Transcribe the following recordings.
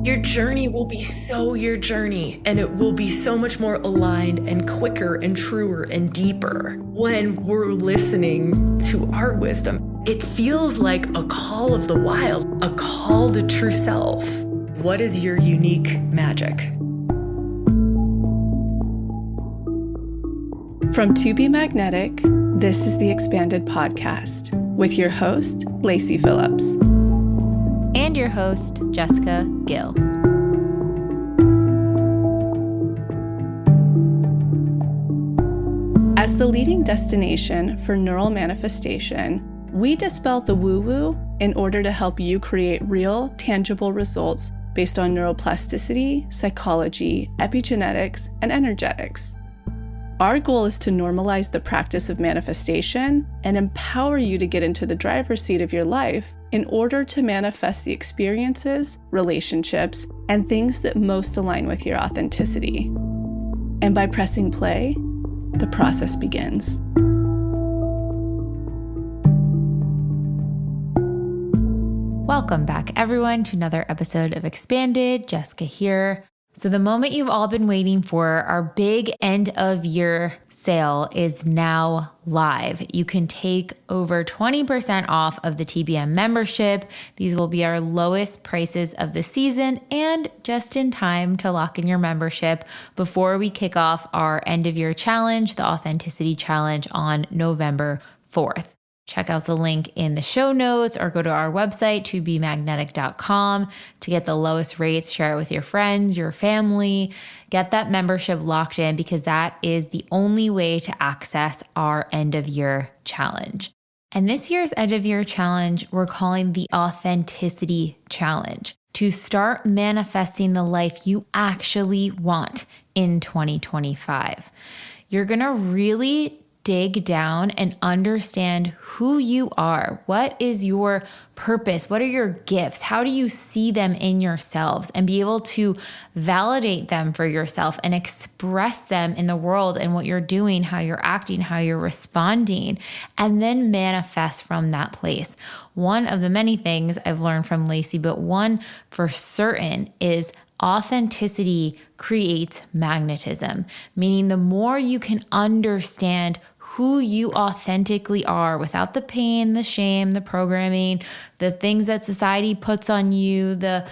Your journey will be so your journey, and it will be so much more aligned and quicker and truer and deeper when we're listening to our wisdom. It feels like a call of the wild, a call to true self. What is your unique magic? From To Be Magnetic, this is the Expanded Podcast with your host, Lacey Phillips. And your host, Jessica Gill. As the leading destination for neural manifestation, we dispel the woo-woo in order to help you create real, tangible results based on neuroplasticity, psychology, epigenetics, and energetics. Our goal is to normalize the practice of manifestation and empower you to get into the driver's seat of your life in order to manifest the experiences, relationships, and things that most align with your authenticity. And by pressing play, the process begins. Welcome back, everyone, to another episode of Expanded. Jessica here. So the moment you've all been waiting for, our big end of year sale is now live. You can take over 20% off of the TBM membership. These will be our lowest prices of the season and just in time to lock in your membership before we kick off our end of year challenge, the Authenticity Challenge, on November 4th. Check out the link in the show notes or go to our website, tobemagnetic.com, to get the lowest rates. Share it with your friends, your family. Get that membership locked in because that is the only way to access our end of year challenge. And this year's end of year challenge, we're calling the Authenticity Challenge, to start manifesting the life you actually want in 2025. You're going to really dig down and understand who you are. What is your purpose? What are your gifts? How do you see them in yourselves and be able to validate them for yourself and express them in the world and what you're doing, how you're acting, how you're responding, and then manifest from that place. One of the many things I've learned from Lacey, but one for certain, is authenticity creates magnetism, meaning the more you can understand who you authentically are without the pain, the shame, the programming, the things that society puts on you, the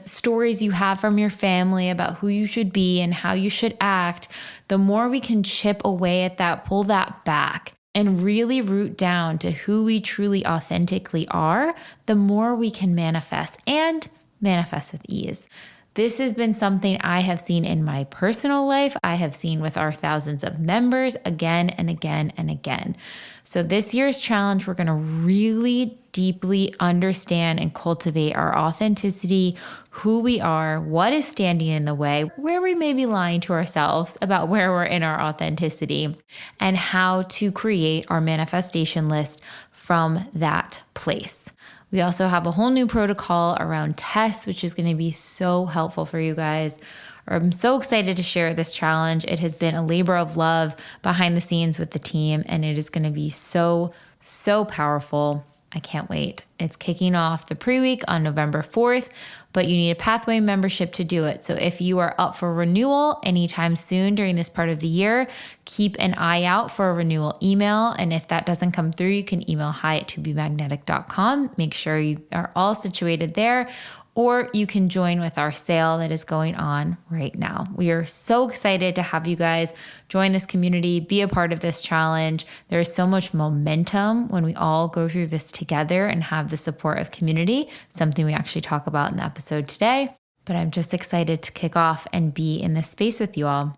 stories you have from your family about who you should be and how you should act, the more we can chip away at that, pull that back, and really root down to who we truly authentically are, the more we can manifest and manifest with ease. This has been something I have seen in my personal life. I have seen with our thousands of members again and again and again. So this year's challenge, we're going to really deeply understand and cultivate our authenticity, who we are, what is standing in the way, where we may be lying to ourselves about where we're in our authenticity, and how to create our manifestation list from that place. We also have a whole new protocol around tests, which is going to be so helpful for you guys. I'm so excited to share this challenge. It has been a labor of love behind the scenes with the team, and it is going to be so, so powerful. I can't wait. It's kicking off the pre-week on November 4th, but you need a Pathway membership to do it. So if you are up for renewal anytime soon during this part of the year, keep an eye out for a renewal email. And if that doesn't come through, you can email hi@tobemagnetic.com. Make sure you are all situated there. Or you can join with our sale that is going on right now. We are so excited to have you guys join this community, be a part of this challenge. There's so much momentum when we all go through this together and have the support of community, something we actually talk about in the episode today. But I'm just excited to kick off and be in this space with you all.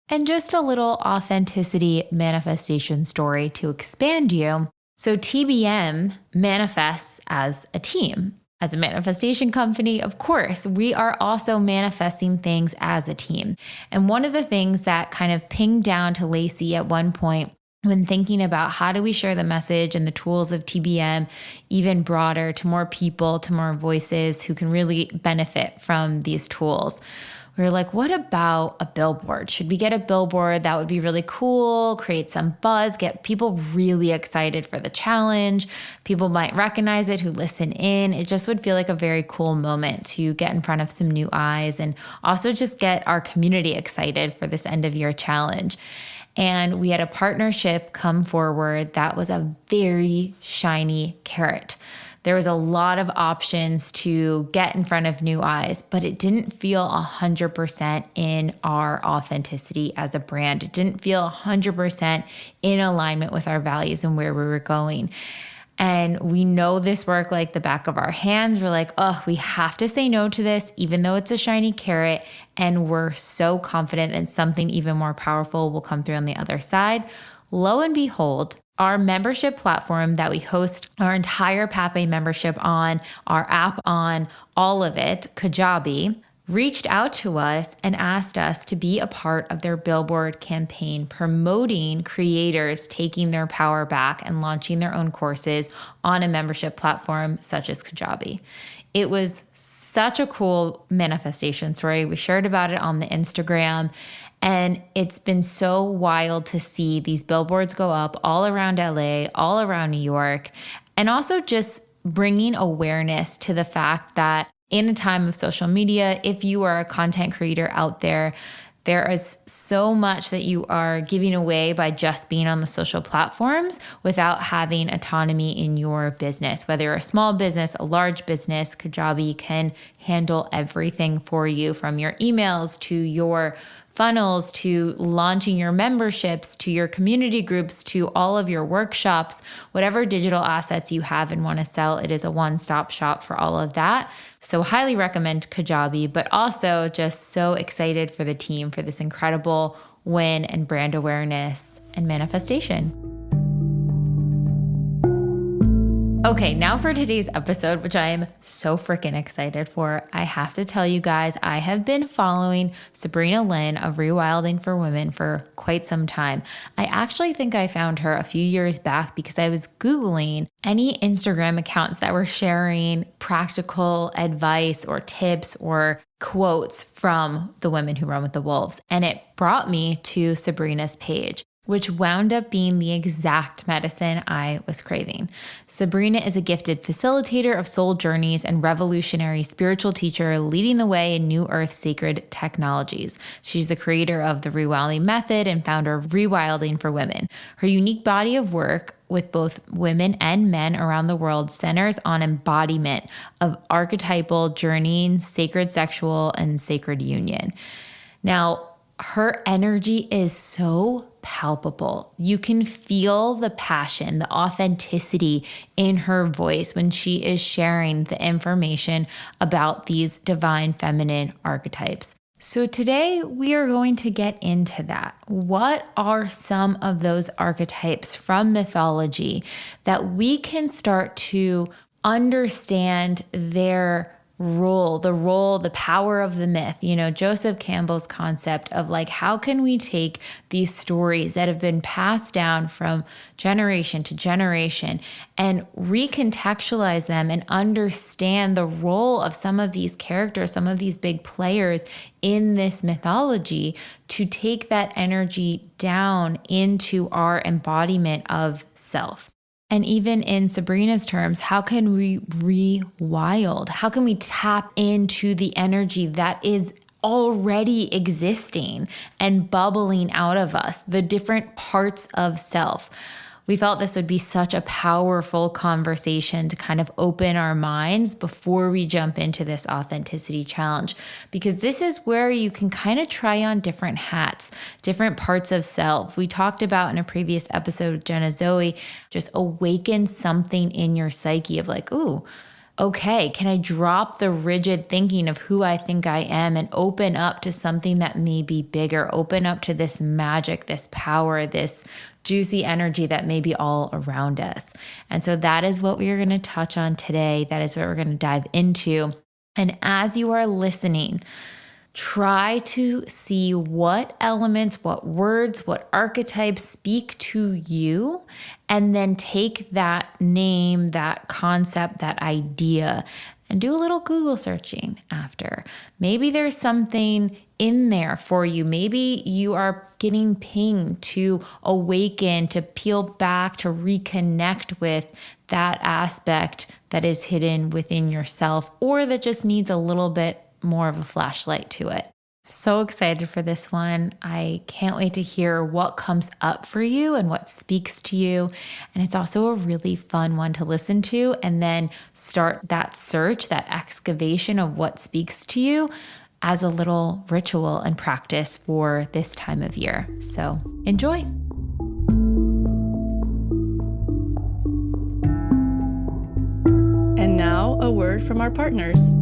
And just a little authenticity manifestation story to expand you. So TBM manifests as a team. As a manifestation company, of course, we are also manifesting things as a team. And one of the things that kind of pinged down to Lacey at one point when thinking about how do we share the message and the tools of TBM even broader to more people, to more voices who can really benefit from these tools. We were like, what about a billboard? Should we get a billboard? That would be really cool, create some buzz, get people really excited for the challenge. People might recognize it who listen in. It just would feel like a very cool moment to get in front of some new eyes and also just get our community excited for this end of year challenge. And we had a partnership come forward that was a very shiny carrot. There was a lot of options to get in front of new eyes, but it didn't feel 100% in our authenticity as a brand. It didn't feel 100% in alignment with our values and where we were going. And we know this work like the back of our hands. We're like, oh, we have to say no to this, even though it's a shiny carrot. And we're so confident that something even more powerful will come through on the other side. Lo and behold, our membership platform that we host our entire Pathway membership on, our app on, all of it, Kajabi, reached out to us and asked us to be a part of their billboard campaign promoting creators taking their power back and launching their own courses on a membership platform such as Kajabi. It was such a cool manifestation story. We shared about it on the Instagram. And it's been so wild to see these billboards go up all around LA, all around New York, and also just bringing awareness to the fact that in a time of social media, if you are a content creator out there, there is so much that you are giving away by just being on the social platforms without having autonomy in your business. Whether you're a small business, a large business, Kajabi can handle everything for you, from your emails to your funnels, to launching your memberships, to your community groups, to all of your workshops, whatever digital assets you have and want to sell. It is a one-stop shop for all of that. So highly recommend Kajabi, but also just so excited for the team for this incredible win and brand awareness and manifestation. Okay, now for today's episode, which I am so freaking excited for. I have to tell you guys, I have been following Sabrina Lynn of Rewilding for Women for quite some time. I actually think I found her a few years back because I was Googling any Instagram accounts that were sharing practical advice or tips or quotes from the women who run with the wolves. And it brought me to Sabrina's page, which wound up being the exact medicine I was craving. Sabrina is a gifted facilitator of soul journeys and revolutionary spiritual teacher leading the way in New Earth sacred technologies. She's the creator of the Rewilding method and founder of Rewilding for Women. Her unique body of work with both women and men around the world centers on embodiment of archetypal journeying, sacred sexual, and sacred union. Now, her energy is so palpable. You can feel the passion, the authenticity in her voice when she is sharing the information about these divine feminine archetypes. So today we are going to get into that. What are some of those archetypes from mythology that we can start to understand their role, the power of the myth? You know, Joseph Campbell's concept of like, how can we take these stories that have been passed down from generation to generation and recontextualize them and understand the role of some of these characters, some of these big players in this mythology, to take that energy down into our embodiment of self. And even in Sabrina's terms, how can we rewild? How can we tap into the energy that is already existing and bubbling out of us, the different parts of self? We felt this would be such a powerful conversation to kind of open our minds before we jump into this authenticity challenge, because this is where you can kind of try on different hats, different parts of self. We talked about in a previous episode with Jenna Zoe, just awaken something in your psyche of like, ooh, okay, can I drop the rigid thinking of who I think I am and open up to something that may be bigger, open up to this magic, this power, this juicy energy that may be all around us. And so that is what we are going to touch on today. That is what we're going to dive into. And as you are listening, try to see what elements, what words, what archetypes speak to you, and then take that name, that concept, that idea, and do a little Google searching after. Maybe there's something in there for you. Maybe you are getting pinged to awaken, to peel back, to reconnect with that aspect that is hidden within yourself, or that just needs a little bit more of a flashlight to it. So excited for this one. I can't wait to hear what comes up for you and what speaks to you. And it's also a really fun one to listen to and then start that search, that excavation of what speaks to you as a little ritual and practice for this time of year. So enjoy. And now a word from our partners.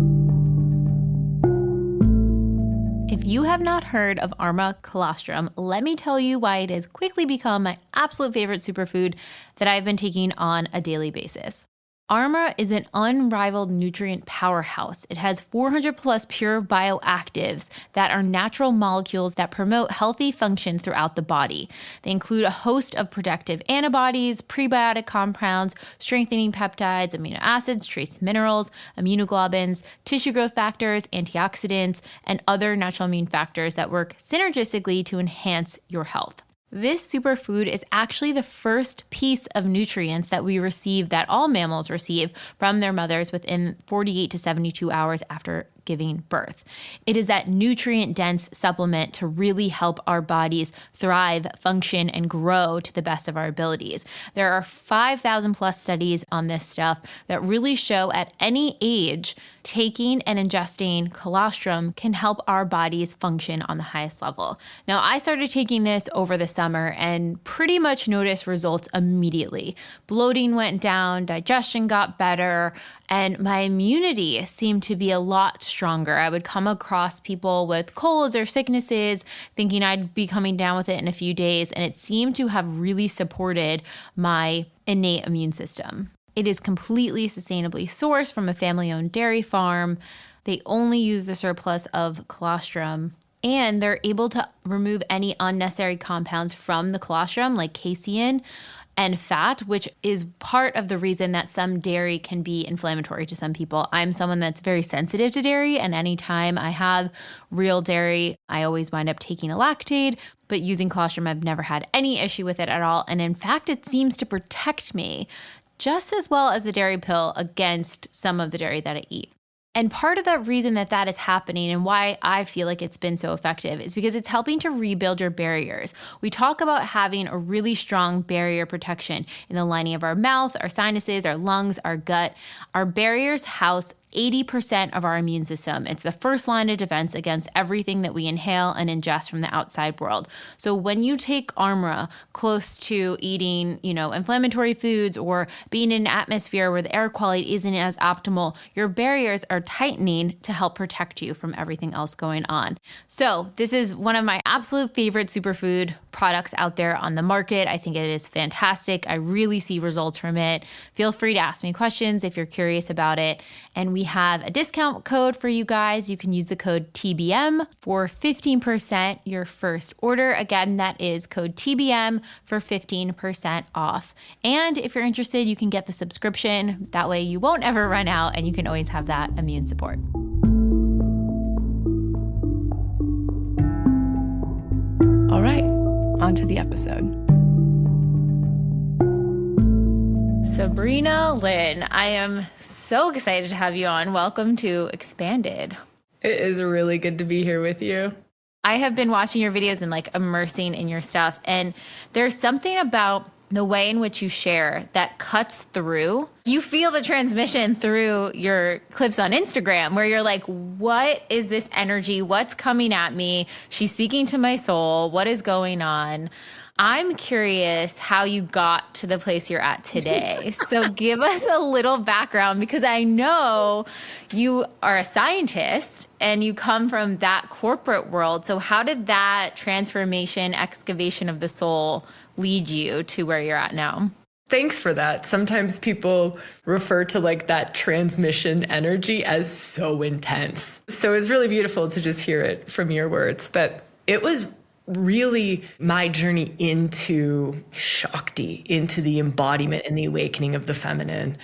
If you have not heard of Arma colostrum, let me tell you why it has quickly become my absolute favorite superfood that I've been taking on a daily basis. Arma is an unrivaled nutrient powerhouse. It has 400 plus pure bioactives that are natural molecules that promote healthy functions throughout the body. They include a host of protective antibodies, prebiotic compounds, strengthening peptides, amino acids, trace minerals, immunoglobulins, tissue growth factors, antioxidants, and other natural immune factors that work synergistically to enhance your health. This superfood is actually the first piece of nutrients that we receive, that all mammals receive from their mothers within 48 to 72 hours after giving birth. It is that nutrient-dense supplement to really help our bodies thrive, function, and grow to the best of our abilities. There are 5,000 plus studies on this stuff that really show at any age, taking and ingesting colostrum can help our bodies function on the highest level. Now, I started taking this over the summer and pretty much noticed results immediately. Bloating went down, digestion got better, and my immunity seemed to be a lot stronger. I would come across people with colds or sicknesses thinking I'd be coming down with it in a few days, and it seemed to have really supported my innate immune system. It is completely sustainably sourced from a family-owned dairy farm. They only use the surplus of colostrum, and they're able to remove any unnecessary compounds from the colostrum, like casein and fat, which is part of the reason that some dairy can be inflammatory to some people. I'm someone that's very sensitive to dairy, and anytime I have real dairy, I always wind up taking a lactate, but using colostrum, I've never had any issue with it at all. And in fact, it seems to protect me just as well as the dairy pill against some of the dairy that I eat. And part of the reason that that is happening and why I feel like it's been so effective is because it's helping to rebuild your barriers. We talk about having a really strong barrier protection in the lining of our mouth, our sinuses, our lungs, our gut. Our barriers house 80% of our immune system. It's the first line of defense against everything that we inhale and ingest from the outside world. So when you take Arma close to eating, inflammatory foods or being in an atmosphere where the air quality isn't as optimal, your barriers are tightening to help protect you from everything else going on. So this is one of my absolute favorite superfood products out there on the market. I think it is fantastic. I really see results from it. Feel free to ask me questions if you're curious about it. And we have a discount code for you guys. You can use the code TBM for 15% your first order. Again, that is code TBM for 15% off. And if you're interested, you can get the subscription. That way you won't ever run out and you can always have that immune support. All right, on to the episode. Sabrina Lynn, I am so excited to have you on. Welcome to Expanded. It is really good to be here with you. I have been watching your videos and immersing in your stuff. And there's something about the way in which you share that cuts through. You feel the transmission through your clips on Instagram where you're like, what is this energy? What's coming at me? She's speaking to my soul. What is going on? I'm curious how you got to the place you're at today. So give us a little background, because I know you are a scientist and you come from that corporate world. So how did that transformation, excavation of the soul lead you to where you're at now? Thanks for that. Sometimes people refer to like that transmission energy as so intense. So it's really beautiful to just hear it from your words. But it was really my journey into Shakti, into the embodiment and the awakening of the feminine.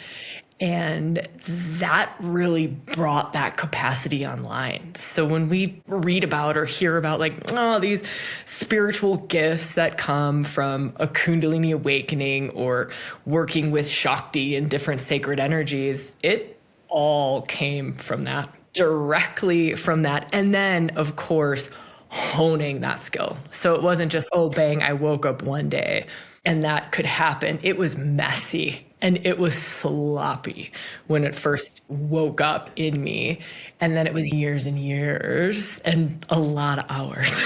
And that really brought that capacity online. So when we read about or hear about like, oh, these spiritual gifts that come from a Kundalini awakening or working with Shakti and different sacred energies, it all came from that, directly from that. And then, of course, honing that skill. So it wasn't just, oh, bang, I woke up one day and that could happen. It was messy and it was sloppy when it first woke up in me. And then it was years and years and a lot of hours,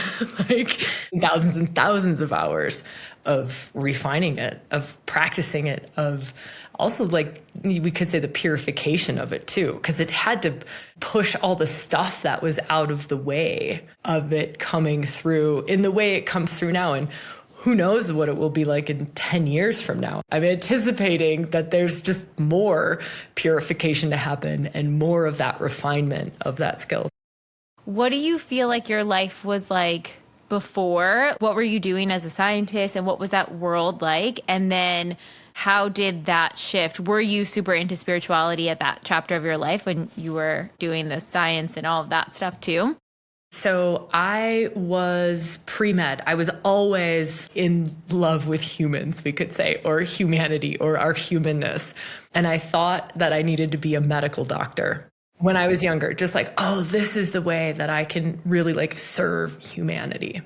like thousands and thousands of hours of refining it, of practicing it, of also like we could say the purification of it too, because it had to push all the stuff that was out of the way of it coming through in the way it comes through now. And who knows what it will be like in 10 years from now. I'm anticipating that there's just more purification to happen and more of that refinement of that skill. What do you feel like your life was like before? What were you doing as a scientist and what was that world like? And then how did that shift? Were you super into spirituality at that chapter of your life when you were doing the science and all of that stuff too? So I was pre-med. I was always in love with humans, we could say, or humanity or our humanness. And I thought that I needed to be a medical doctor when I was younger, just like, oh, this is the way that I can really like serve humanity.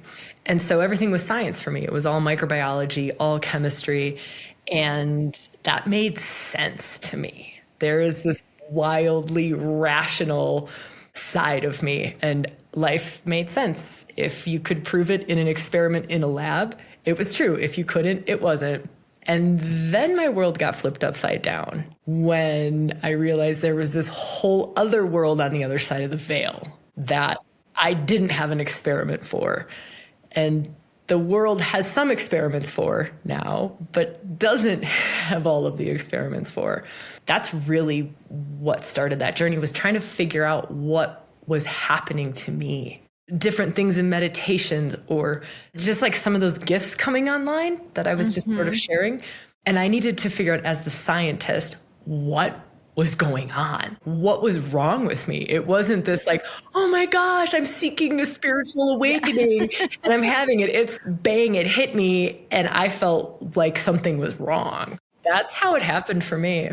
And so everything was science for me. It was all microbiology, all chemistry. And that made sense to me. There is this wildly rational side of me, and life made sense. If you could prove it in an experiment in a lab, it was true. If you couldn't, it wasn't. And then my world got flipped upside down when I realized there was this whole other world on the other side of the veil that I didn't have an experiment for. And the world has some experiments for now, but doesn't have all of the experiments for. That's really what started that journey, was trying to figure out what was happening to me. Different things in meditations or just like some of those gifts coming online that I was just sort of sharing. And I needed to figure out as the scientist, what was going on? What was wrong with me? It wasn't this like, oh my gosh, I'm seeking a spiritual awakening and I'm having it. It's bang, it hit me and I felt like something was wrong. That's how it happened for me.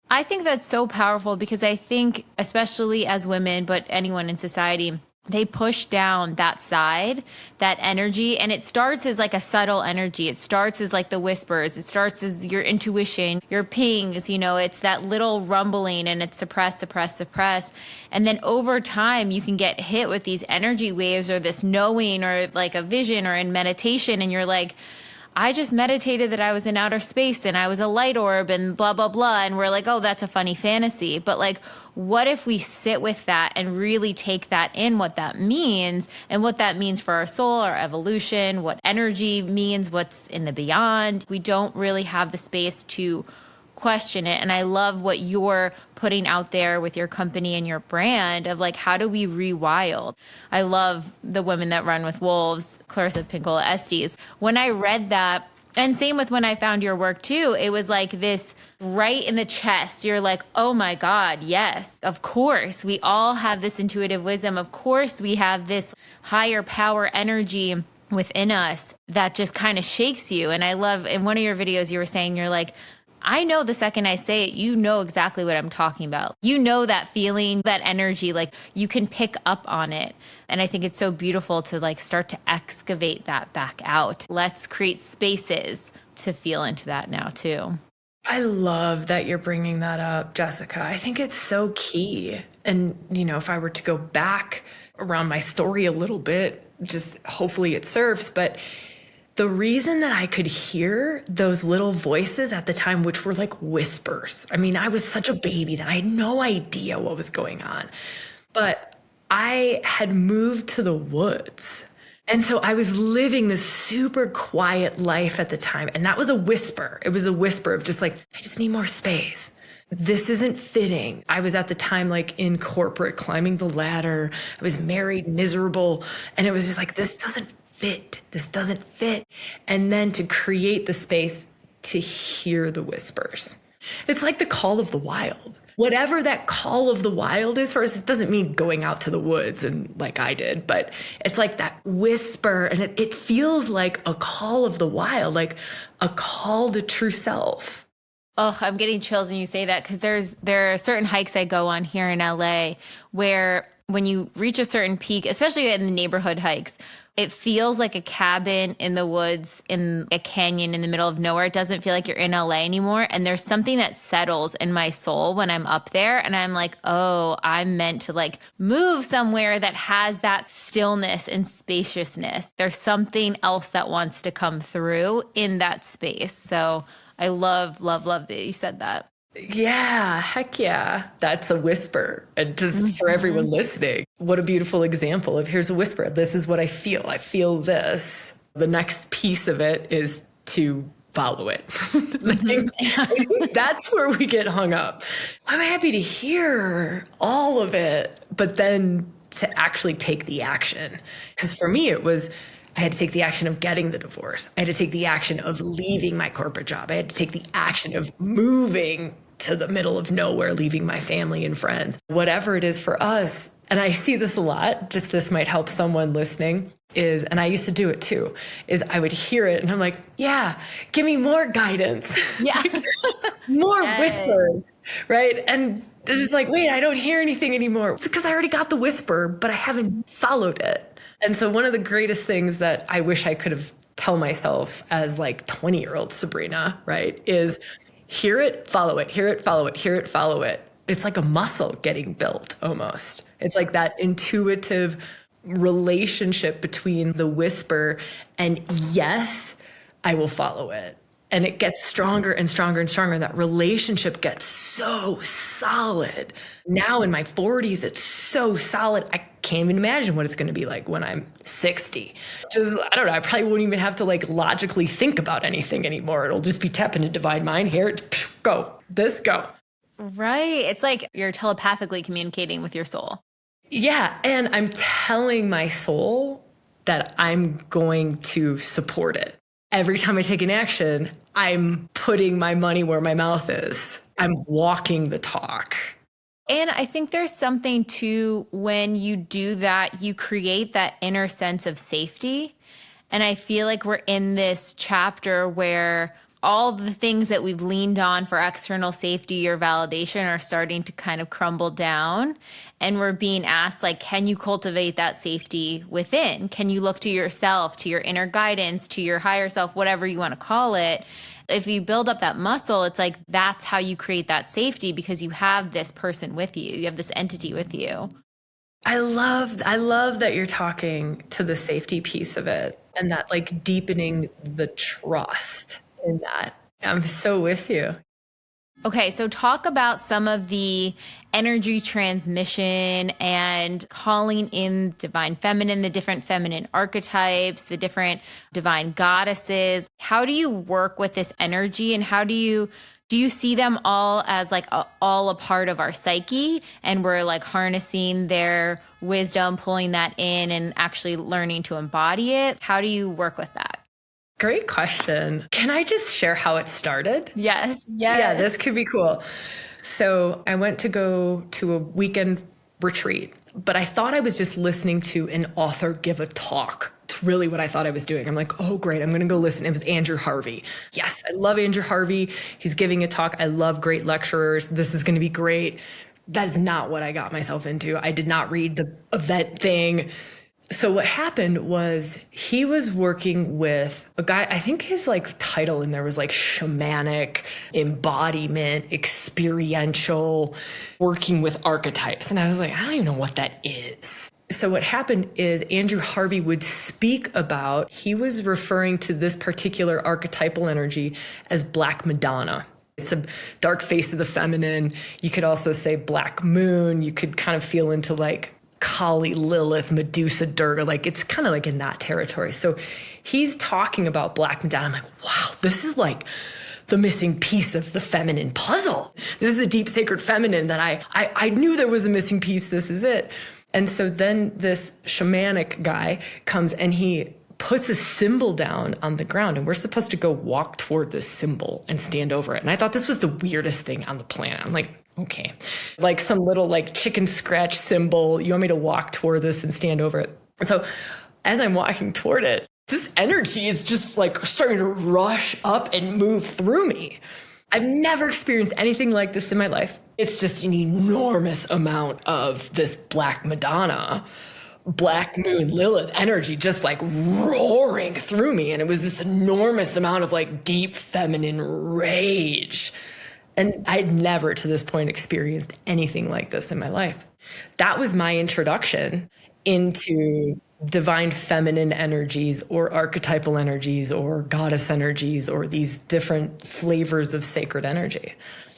I think that's so powerful because I think, especially as women, but anyone in society, they push down that side, that energy, and it starts as like a subtle energy. It starts as like the whispers. It starts as your intuition, your pings, you know, it's that little rumbling and it's suppress, suppress, suppress. And then over time, you can get hit with these energy waves or this knowing or like a vision or in meditation. And you're like, I just meditated that I was in outer space and I was a light orb and blah, blah, blah. And we're like, oh, that's a funny fantasy. But like, what if we sit with that and really take that in, what that means and what that means for our soul, our evolution, what energy means, what's in the beyond. We don't really have the space to question it. And I love what you're putting out there with your company and your brand of like, how do we rewild? I love the women that run with wolves, Clarissa Pinkola Estes. When I read that, and same with when I found your work too, it was like this right in the chest. You're like, oh my God, yes, of course. We all have this intuitive wisdom. Of course, we have this higher power energy within us that just kind of shakes you. And I love in one of your videos, you were saying, you're like, I know the second I say it, you know exactly what I'm talking about. You know that feeling, that energy, like you can pick up on it. And I think it's so beautiful to like start to excavate that back out. Let's create spaces to feel into that now too. I love that you're bringing that up, Jessica. I think it's so key. And, you know, if I were to go back around my story a little bit, just hopefully it serves, but the reason that I could hear those little voices at the time, which were like whispers. I mean, I was such a baby that I had no idea what was going on. But I had moved to the woods And so I was living this super quiet life at the time. And that was a whisper. It was a whisper of just like, I just need more space. This isn't fitting. I was at the time like in corporate, climbing the ladder. I was married, miserable. And it was just like, this doesn't fit. This doesn't fit. And then to create the space to hear the whispers. It's like the call of the wild. Whatever that call of the wild is for us, it doesn't mean going out to the woods and like I did, but it's like that whisper, and it feels like a call of the wild, like a call to true self. Oh, I'm getting chills when you say that, because there are certain hikes I go on here in LA where when you reach a certain peak, especially in the neighborhood hikes, it feels like a cabin in the woods in a canyon in the middle of nowhere. It doesn't feel like you're in LA anymore. And there's something that settles in my soul when I'm up there. And I'm like, oh, I'm meant to like move somewhere that has that stillness and spaciousness. There's something else that wants to come through in that space. So I love that you said that. Yeah, heck yeah. That's a whisper. And just for everyone listening, what a beautiful example of here's a whisper. This is what I feel. I feel this. The next piece of it is to follow it. I think that's where we get hung up. I'm happy to hear all of it, but then to actually take the action. Because for me, it was, I had to take the action of getting the divorce. I had to take the action of leaving my corporate job. I had to take the action of moving to the middle of nowhere, leaving my family and friends. Whatever it is for us, and I see this a lot, just this might help someone listening, is, and I used to do it too, is I would hear it and I'm like, yeah, give me more guidance. Yeah. More whispers, right? And it's just like, wait, I don't hear anything anymore. It's because I already got the whisper, but I haven't followed it. And so one of the greatest things that I wish I could have tell myself as like 20-year-old Sabrina, right, is hear it, follow it, hear it, follow it, hear it, follow it. It's like a muscle getting built almost. It's like that intuitive relationship between the whisper and yes, I will follow it. And it gets stronger and stronger and stronger. That relationship gets so solid. Now in my 40s, it's so solid. I can't even imagine what it's going to be like when I'm 60. Just, I don't know. I probably won't even have to like logically think about anything anymore. It'll just be tap into divine mind. Here, go. This, go. Right. It's like you're telepathically communicating with your soul. Yeah. And I'm telling my soul that I'm going to support it. Every time I take an action, I'm putting my money where my mouth is. I'm walking the talk. And I think there's something too, when you do that, you create that inner sense of safety. And I feel like we're in this chapter where all the things that we've leaned on for external safety or validation are starting to kind of crumble down. And we're being asked, like, can you cultivate that safety within? Can you look to yourself, to your inner guidance, to your higher self, whatever you want to call it? If you build up that muscle, it's like that's how you create that safety, because you have this person with you. You have this entity with you. I love that you're talking to the safety piece of it and that like deepening the trust in that. I'm so with you. Okay, so talk about some of the energy transmission and calling in divine feminine, the different feminine archetypes, the different divine goddesses. How do you work with this energy, and how do you see them all as like all a part of our psyche, and we're like harnessing their wisdom, pulling that in and actually learning to embody it? How do you work with that? Great question. Can I just share how it started? Yes. Yeah, this could be cool. So I went to go to a weekend retreat, but I thought I was just listening to an author give a talk. It's really what I thought I was doing. I'm like, oh, great, I'm going to go listen. It was Andrew Harvey. Yes, I love Andrew Harvey. He's giving a talk. I love great lecturers. This is going to be great. That is not what I got myself into. I did not read the event thing. So what happened was he was working with a guy, I think his like title in there was like shamanic, embodiment, experiential, working with archetypes. And I was like, I don't even know what that is. So what happened is Andrew Harvey would speak about, he was referring to this particular archetypal energy as Black Madonna. It's a dark face of the feminine. You could also say Black Moon. You could kind of feel into like Kali, Lilith, Medusa, Durga. Like, it's kind of like in that territory. So he's talking about Black Madonna. I'm like, wow, this is like the missing piece of the feminine puzzle. This is the deep sacred feminine that I knew there was a missing piece. This is it. And so then this shamanic guy comes and he puts a symbol down on the ground, and we're supposed to go walk toward this symbol and stand over it. And I thought this was the weirdest thing on the planet. I'm like, okay, like some little like chicken scratch symbol. You want me to walk toward this and stand over it? So as I'm walking toward it, this energy is just like starting to rush up and move through me. I've never experienced anything like this in my life. It's just an enormous amount of this Black Madonna, Black Moon, Lilith energy just like roaring through me. And it was this enormous amount of like deep feminine rage. And I'd never to this point experienced anything like this in my life. That was my introduction into divine feminine energies or archetypal energies or goddess energies or these different flavors of sacred energy.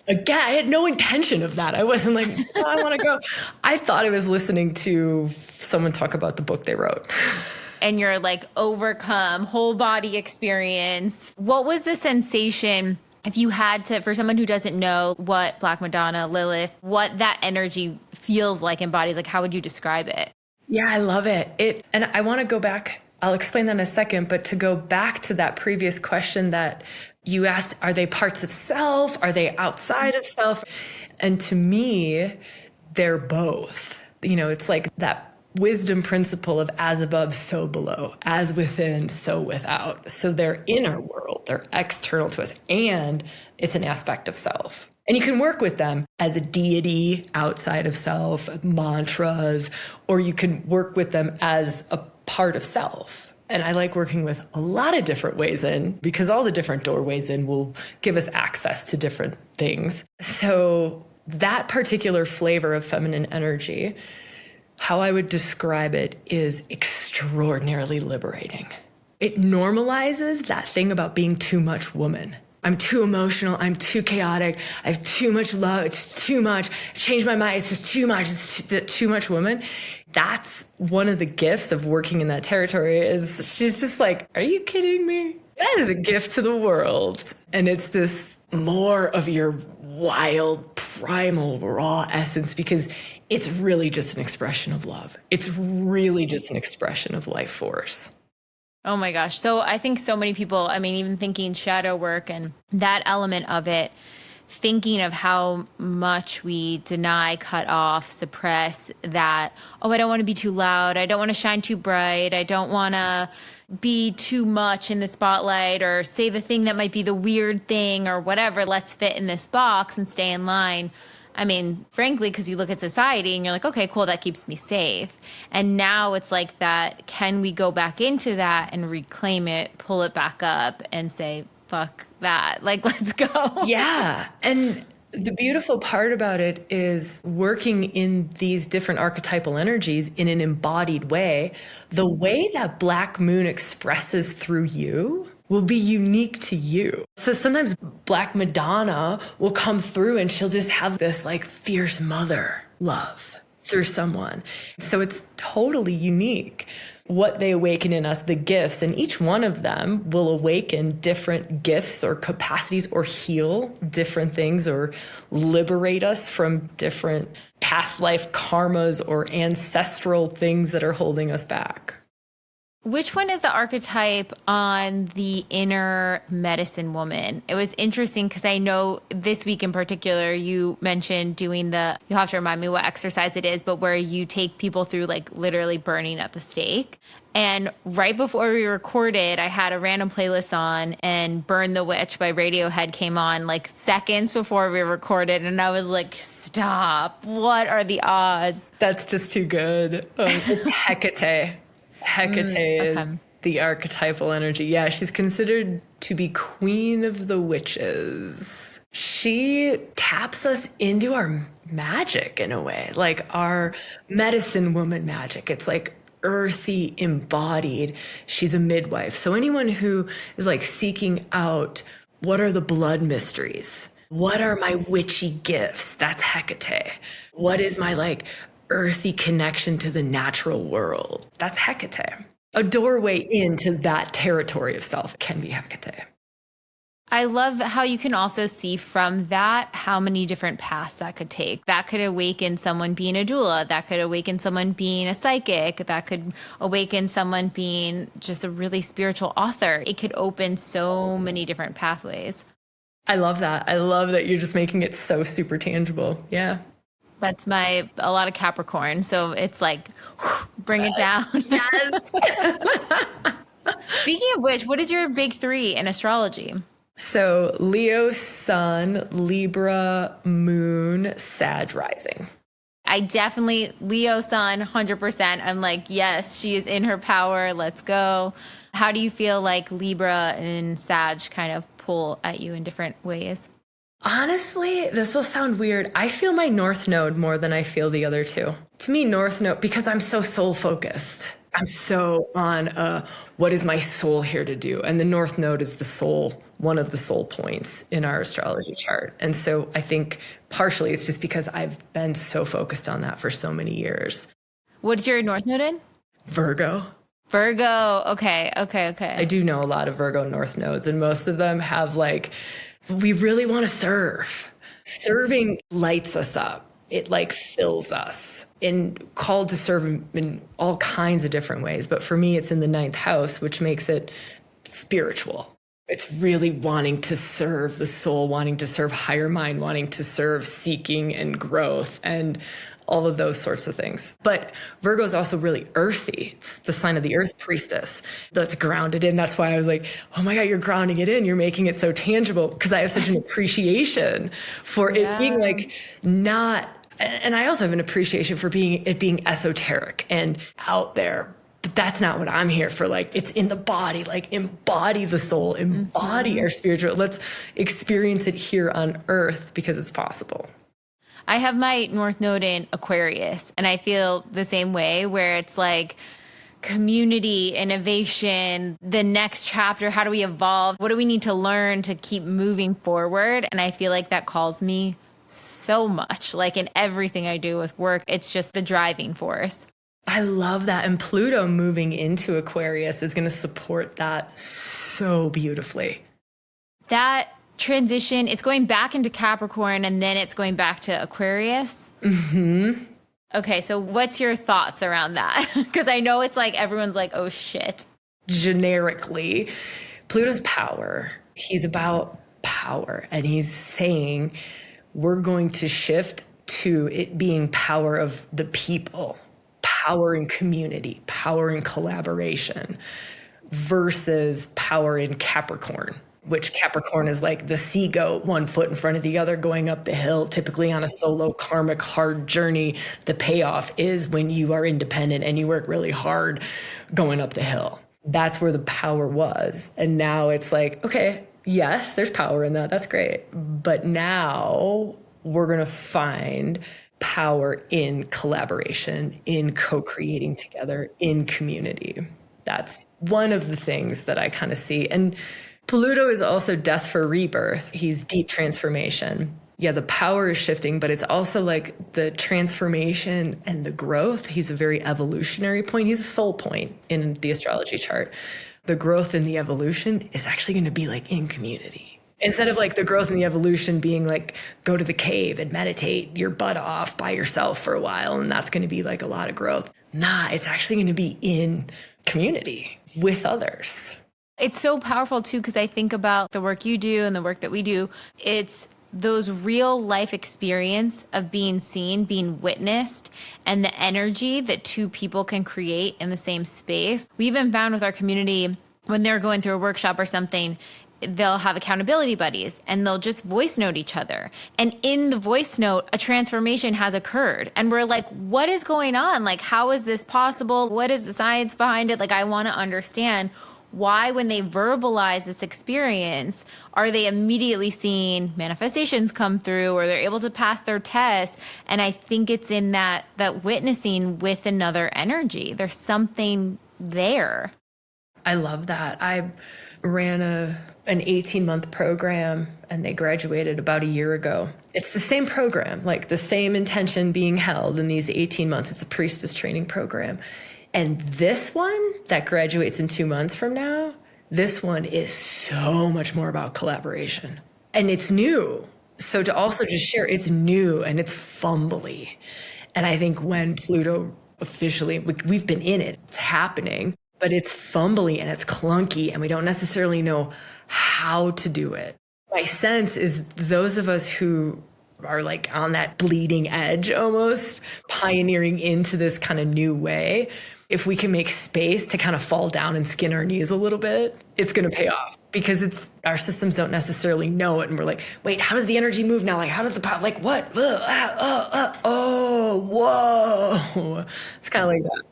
Again, I had no intention of that. I wasn't like, oh, I want to go. I thought I was listening to someone talk about the book they wrote. And you're like overcome, whole body experience. What was the sensation if you had to, for someone who doesn't know what Black Madonna, Lilith, what that energy feels like in bodies, like how would you describe it? Yeah, I love it. And I want to go back. I'll explain that in a second, but to go back to that previous question that you asked, are they parts of self? Are they outside of self? And to me, they're both. You know, it's like that wisdom principle of as above, so below, as within, so without. So they're in our world, they're external to us, and it's an aspect of self. And you can work with them as a deity outside of self, mantras, or you can work with them as a part of self. And I like working with a lot of different ways in, because all the different doorways in will give us access to different things. So that particular flavor of feminine energy, how I would describe it is extraordinarily liberating. It normalizes that thing about being too much woman. I'm too emotional. I'm too chaotic. I have too much love. It's too much. I changed my mind. It's just too much. It's too much woman. That's one of the gifts of working in that territory is she's just like, are you kidding me? That is a gift to the world. And it's this more of your wild, primal, raw essence, because it's really just an expression of love. It's really just an expression of life force. Oh my gosh. So I think so many people, I mean, even thinking shadow work and that element of it, thinking of how much we deny, cut off, suppress that, oh, I don't want to be too loud. I don't want to shine too bright. I don't want to be too much in the spotlight or say the thing that might be the weird thing or whatever. Let's fit in this box and stay in line. I mean, frankly, because you look at society and you're like, okay, cool, that keeps me safe. And now it's like that, can we go back into that and reclaim it, pull it back up and say, fuck that, like, let's go. Yeah. And the beautiful part about it is working in these different archetypal energies in an embodied way. The way that Black Moon expresses through you will be unique to you. So sometimes Black Madonna will come through and she'll just have this like fierce mother love through someone. So it's totally unique what they awaken in us, the gifts, and each one of them will awaken different gifts or capacities or heal different things or liberate us from different past life karmas or ancestral things that are holding us back. Which one is the archetype on the inner medicine woman? It was interesting because I know this week in particular, you mentioned doing you'll have to remind me what exercise it is, but where you take people through like literally burning at the stake. And right before we recorded, I had a random playlist on and Burn the Witch by Radiohead came on like seconds before we recorded. And I was like, stop, what are the odds? That's just too good. It's Hecate. Hecate is the archetypal energy. Yeah, she's considered to be queen of the witches. She taps us into our magic in a way, like our medicine woman magic. It's like earthy, embodied. She's a midwife. So anyone who is like seeking out, what are the blood mysteries? What are my witchy gifts? That's Hecate. What is my like earthy connection to the natural world. That's Hecate. A doorway into that territory of self can be Hecate. I love how you can also see from that how many different paths that could take. That could awaken someone being a doula. That could awaken someone being a psychic. That could awaken someone being just a really spiritual author. It could open so many different pathways. I love that. I love that you're just making it so super tangible. Yeah. That's a lot of Capricorn. So it's like, bring it down. Yes. Speaking of which, what is your big three in astrology? So Leo sun, Libra moon, Sag rising. I definitely, Leo sun, 100%. I'm like, yes, she is in her power. Let's go. How do you feel like Libra and Sag kind of pull at you in different ways? Honestly, this will sound weird. I feel my North Node more than I feel the other two. To me, North Node, because I'm so soul focused. I'm so on what is my soul here to do? And the North Node is the soul, one of the soul points in our astrology chart. And so I think partially it's just because I've been so focused on that for so many years. What's your North Node in? Virgo. Virgo. Okay. I do know a lot of Virgo North Nodes, and most of them have like, we really want to serve. Serving lights us up. It like fills us, and called to serve in all kinds of different ways. But for me, it's in the 9th house, which makes it spiritual. It's really wanting to serve the soul, wanting to serve higher mind, wanting to serve seeking and growth and all of those sorts of things. But Virgo is also really earthy. It's the sign of the earth priestess that's grounded in. That's why I was like, oh my God, you're grounding it in. You're making it so tangible, because I have such an appreciation for it being like not, and I also have an appreciation for it being esoteric and out there. But that's not what I'm here for. Like, it's in the body, like embody the soul, embody our spiritual. Let's experience it here on earth because it's possible. I have my North Node in Aquarius, and I feel the same way, where it's like community, innovation, the next chapter. How do we evolve? What do we need to learn to keep moving forward? And I feel like that calls me so much. Like in everything I do with work, it's just the driving force. I love that. And Pluto moving into Aquarius is going to support that so beautifully. That transition, it's going back into Capricorn and then it's going back to Aquarius. Mm-hmm. Okay, so what's your thoughts around that? Because I know it's like everyone's like, oh shit. Generically, Pluto's power. He's about power, and he's saying we're going to shift to it being power of the people, power in community, power in collaboration, versus power in Capricorn, which Capricorn is like the sea goat, one foot in front of the other, going up the hill, typically on a solo karmic hard journey. The payoff is when you are independent and you work really hard going up the hill. That's where the power was. And now it's like, okay, yes, there's power in that. That's great. But now we're going to find power in collaboration, in co-creating together, in community. That's one of the things that I kind of see. And Pluto is also death for rebirth. He's deep transformation. Yeah, the power is shifting, but it's also like the transformation and the growth. He's a very evolutionary point. He's a soul point in the astrology chart. The growth and the evolution is actually going to be like in community. Instead of like the growth and the evolution being like, go to the cave and meditate your butt off by yourself for a while, and that's going to be like a lot of growth. Nah, it's actually going to be in community with others. It's so powerful too, because I think about the work you do and the work that we do. It's those real life experience of being seen, being witnessed, and the energy that two people can create in the same space. We even found with our community, when they're going through a workshop or something, they'll have accountability buddies and they'll just voice note each other. And in the voice note, a transformation has occurred. And we're like, what is going on? Like, how is this possible? What is the science behind it? Like, I want to understand why, when they verbalize this experience, are they immediately seeing manifestations come through, or they're able to pass their tests? And I think it's in that witnessing with another energy. There's something there. I love that. I ran an 18-month program, and they graduated about a year ago. It's the same program, like the same intention being held in these 18 months. It's a priestess training program. And this one that graduates in 2 months from now, this one is so much more about collaboration. And it's new. So to also just share, it's new and it's fumbly. And I think when Pluto officially, we've been in it, it's happening, but it's fumbly and it's clunky and we don't necessarily know how to do it. My sense is those of us who are like on that bleeding edge almost, pioneering into this kind of new way, if we can make space to kind of fall down and skin our knees a little bit, it's going to pay off because our systems don't necessarily know it. And we're like, wait, how does the energy move now? Like, how does the power, like what? Oh, whoa. It's kind of like that.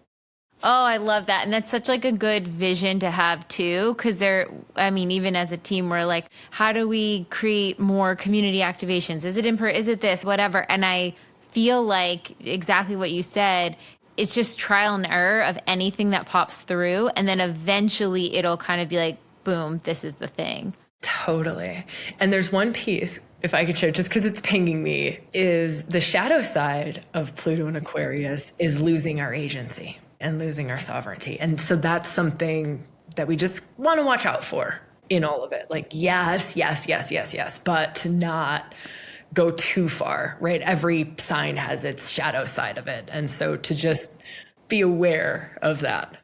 Oh, I love that. And that's such like a good vision to have too. Cause even as a team, we're like, how do we create more community activations? Is it this, whatever. And I feel like exactly what you said, it's just trial and error of anything that pops through. And then eventually it'll kind of be like, boom, this is the thing. Totally. And there's one piece, if I could share, just because it's pinging me, is the shadow side of Pluto and Aquarius is losing our agency and losing our sovereignty. And so that's something that we just want to watch out for in all of it. Like, yes, but to not go too far, right? Every sign has its shadow side of it. And so to just be aware of that.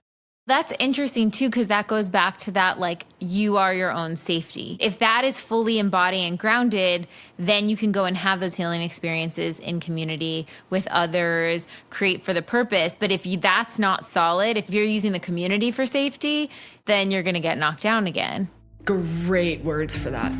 That's interesting too, because that goes back to that, like, you are your own safety. If that is fully embodied and grounded, then you can go and have those healing experiences in community with others, create for the purpose. But if that's not solid, if you're using the community for safety, then you're going to get knocked down again. Great words for that.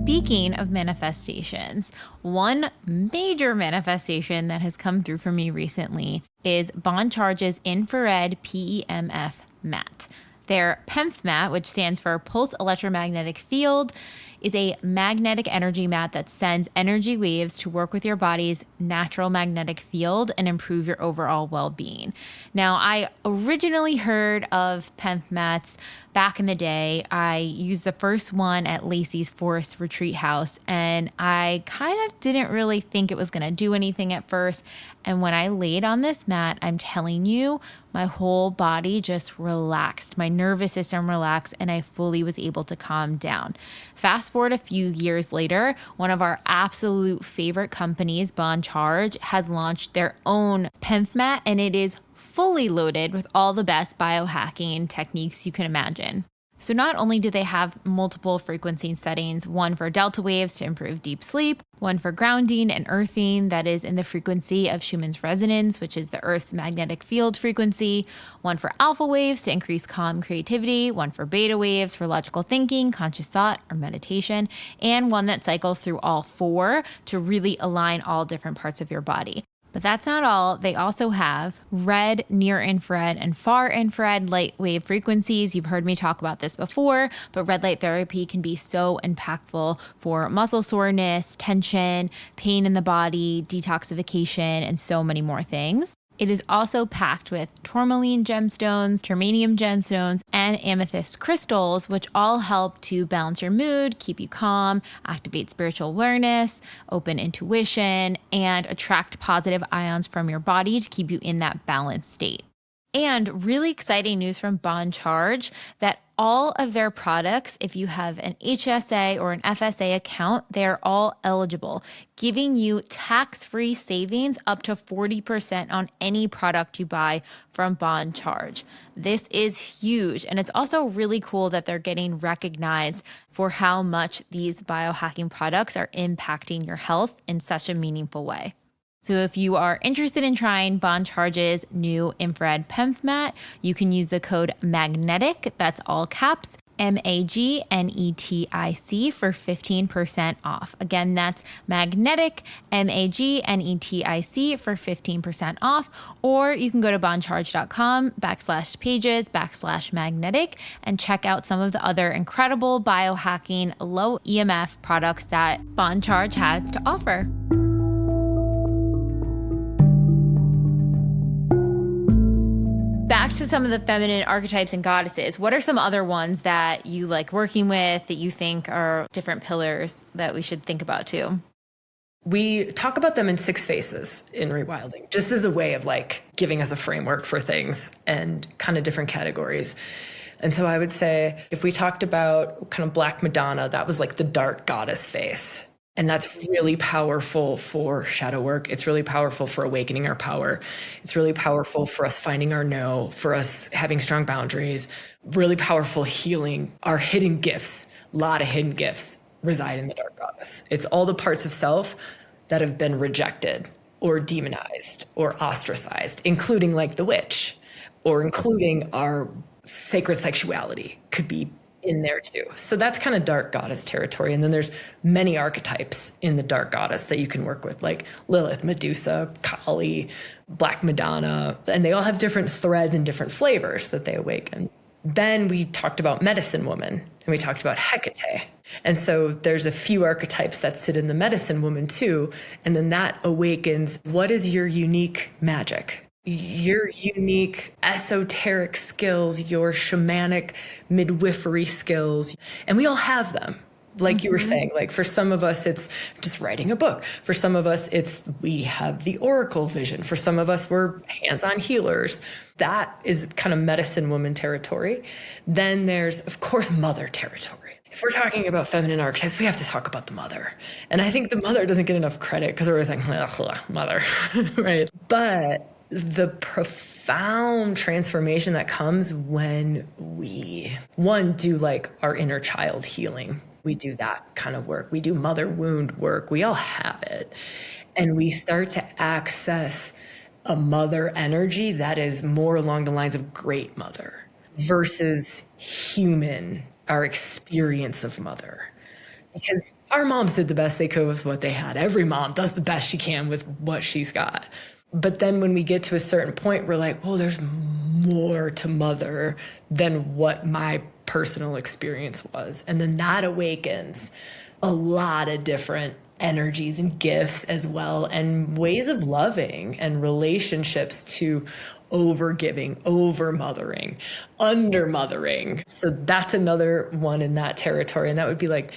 Speaking of manifestations, one major manifestation that has come through for me recently is Bon Charge's infrared PEMF mat. Their PEMF mat, which stands for Pulse Electromagnetic Field, is a magnetic energy mat that sends energy waves to work with your body's natural magnetic field and improve your overall well-being. Now, I originally heard of PEMF mats back in the day. I used the first one at Lacey's Forest Retreat House, and I kind of didn't really think it was going to do anything at first. And when I laid on this mat, I'm telling you, my whole body just relaxed. My nervous system relaxed, and I fully was able to calm down. Fast forward a few years later, one of our absolute favorite companies, Bon Charge, has launched their own PEMF mat, and it is fully loaded with all the best biohacking techniques you can imagine. So not only do they have multiple frequency settings, one for delta waves to improve deep sleep, one for grounding and earthing that is in the frequency of Schumann's resonance, which is the Earth's magnetic field frequency, one for alpha waves to increase calm creativity, one for beta waves for logical thinking, conscious thought, or meditation, and one that cycles through all four to really align all different parts of your body. But that's not all. They also have red, near infrared, and far infrared light wave frequencies. You've heard me talk about this before, but red light therapy can be so impactful for muscle soreness, tension, pain in the body, detoxification, and so many more things. It is also packed with tourmaline gemstones, germanium gemstones, and amethyst crystals, which all help to balance your mood, keep you calm, activate spiritual awareness, open intuition, and attract positive ions from your body to keep you in that balanced state. And really exciting news from Bon Charge that all of their products, if you have an HSA or an FSA account, they're all eligible, giving you tax-free savings up to 40% on any product you buy from Bon Charge. This is huge. And it's also really cool that they're getting recognized for how much these biohacking products are impacting your health in such a meaningful way. So if you are interested in trying Bon Charge's new infrared PEMF mat, you can use the code MAGNETIC, that's all caps, MAGNETIC for 15% off. Again, that's magnetic, MAGNETIC for 15% off. Or you can go to boncharge.com/pages/magnetic and check out some of the other incredible biohacking low EMF products that Bon Charge has to offer. back to some of the feminine archetypes and goddesses, what are some other ones that you like working with that you think are different pillars that we should think about too? We talk about them in 6 phases in Rewilding, just as a way of like giving us a framework for things and kind of different categories. And so I would say if we talked about kind of Black Madonna, that was like the dark goddess face. And that's really powerful for shadow work. It's really powerful for awakening our power. It's really powerful for us finding our no, for us having strong boundaries, really powerful healing our hidden gifts. A lot of hidden gifts reside in the dark goddess. It's all the parts of self that have been rejected or demonized or ostracized, including like the witch, or including our sacred sexuality could be in there too. So that's kind of dark goddess territory. And then there's many archetypes in the dark goddess that you can work with, like Lilith, Medusa, Kali, Black Madonna, and they all have different threads and different flavors that they awaken. Then we talked about medicine woman and we talked about Hecate. And so there's a few archetypes that sit in the medicine woman too. And then that awakens what is your unique magic? Your unique esoteric skills, your shamanic midwifery skills. And we all have them. Like you were saying, like for some of us, it's just writing a book. For some of us, it's we have the oracle vision. For some of us, we're hands-on healers. That is kind of medicine woman territory. Then there's, of course, mother territory. If we're talking about feminine archetypes, we have to talk about the mother. And I think the mother doesn't get enough credit because we're always like, mother, right? But the profound transformation that comes when we, one, do like our inner child healing. We do that kind of work. We do mother wound work. We all have it. And we start to access a mother energy that is more along the lines of great mother versus human, our experience of mother. Because our moms did the best they could with what they had. Every mom does the best she can with what she's got. But then when we get to a certain point, we're like, oh, there's more to mother than what my personal experience was. And then that awakens a lot of different energies and gifts as well, and ways of loving and relationships to over-giving, over-mothering, under-mothering. So that's another one in that territory. And that would be like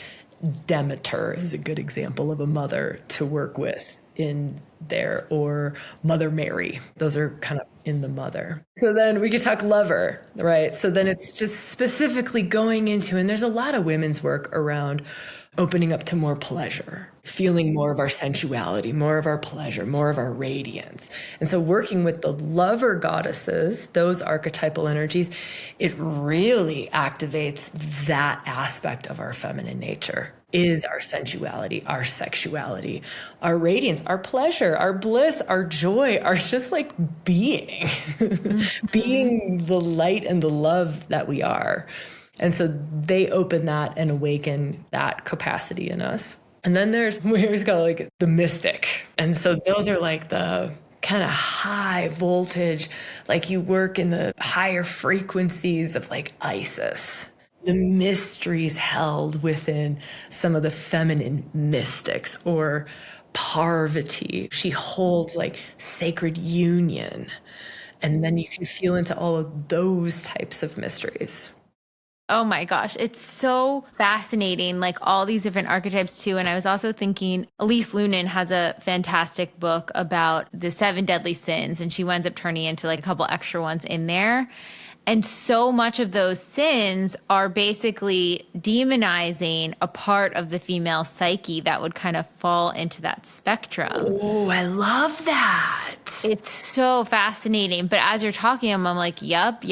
Demeter is a good example of a mother to work with in there, or Mother Mary. Those are kind of in the mother. So then we could talk lover, right? So then it's just specifically going into, and there's a lot of women's work around opening up to more pleasure, feeling more of our sensuality, more of our pleasure, more of our radiance. And so working with the lover goddesses, those archetypal energies, it really activates that aspect of our feminine nature. Is our sensuality, our sexuality, our radiance, our pleasure, our bliss, our joy, our just like being, being the light and the love that we are. And so they open that and awaken that capacity in us. And then we always call it like the mystic. And so those are like the kind of high voltage, like you work in the higher frequencies of like Isis. The mysteries held within some of the feminine mystics, or Parvati. She holds like sacred union. And then you can feel into all of those types of mysteries. Oh my gosh, it's so fascinating, like all these different archetypes too. And I was also thinking, Elise Lunan has a fantastic book about the 7 deadly sins, and she winds up turning into like a couple extra ones in there. And so much of those sins are basically demonizing a part of the female psyche that would kind of fall into that spectrum. Oh, I love that. It's so fascinating. But as you're talking, I'm like, yup.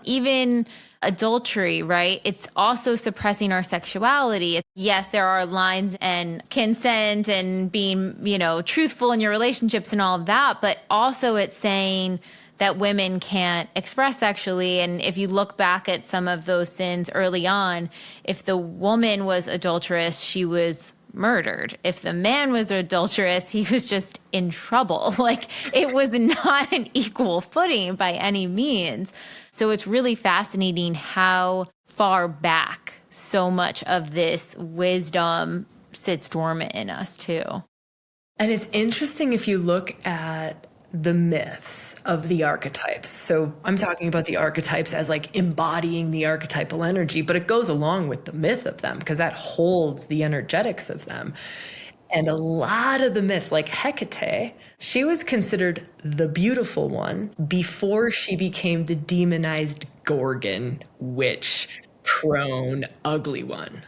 Even adultery, right? It's also suppressing our sexuality. Yes, there are lines and consent and being, truthful in your relationships and all of that. But also it's saying that women can't express sexually. And if you look back at some of those sins early on, if the woman was adulterous, she was murdered. If the man was adulterous, he was just in trouble. Like it was not an equal footing by any means. So it's really fascinating how far back so much of this wisdom sits dormant in us too. And it's interesting if you look at the myths of the archetypes. So I'm talking about the archetypes as like embodying the archetypal energy, but it goes along with the myth of them because that holds the energetics of them. And a lot of the myths, like Hecate, she was considered the beautiful one before she became the demonized Gorgon, witch, crone, ugly one.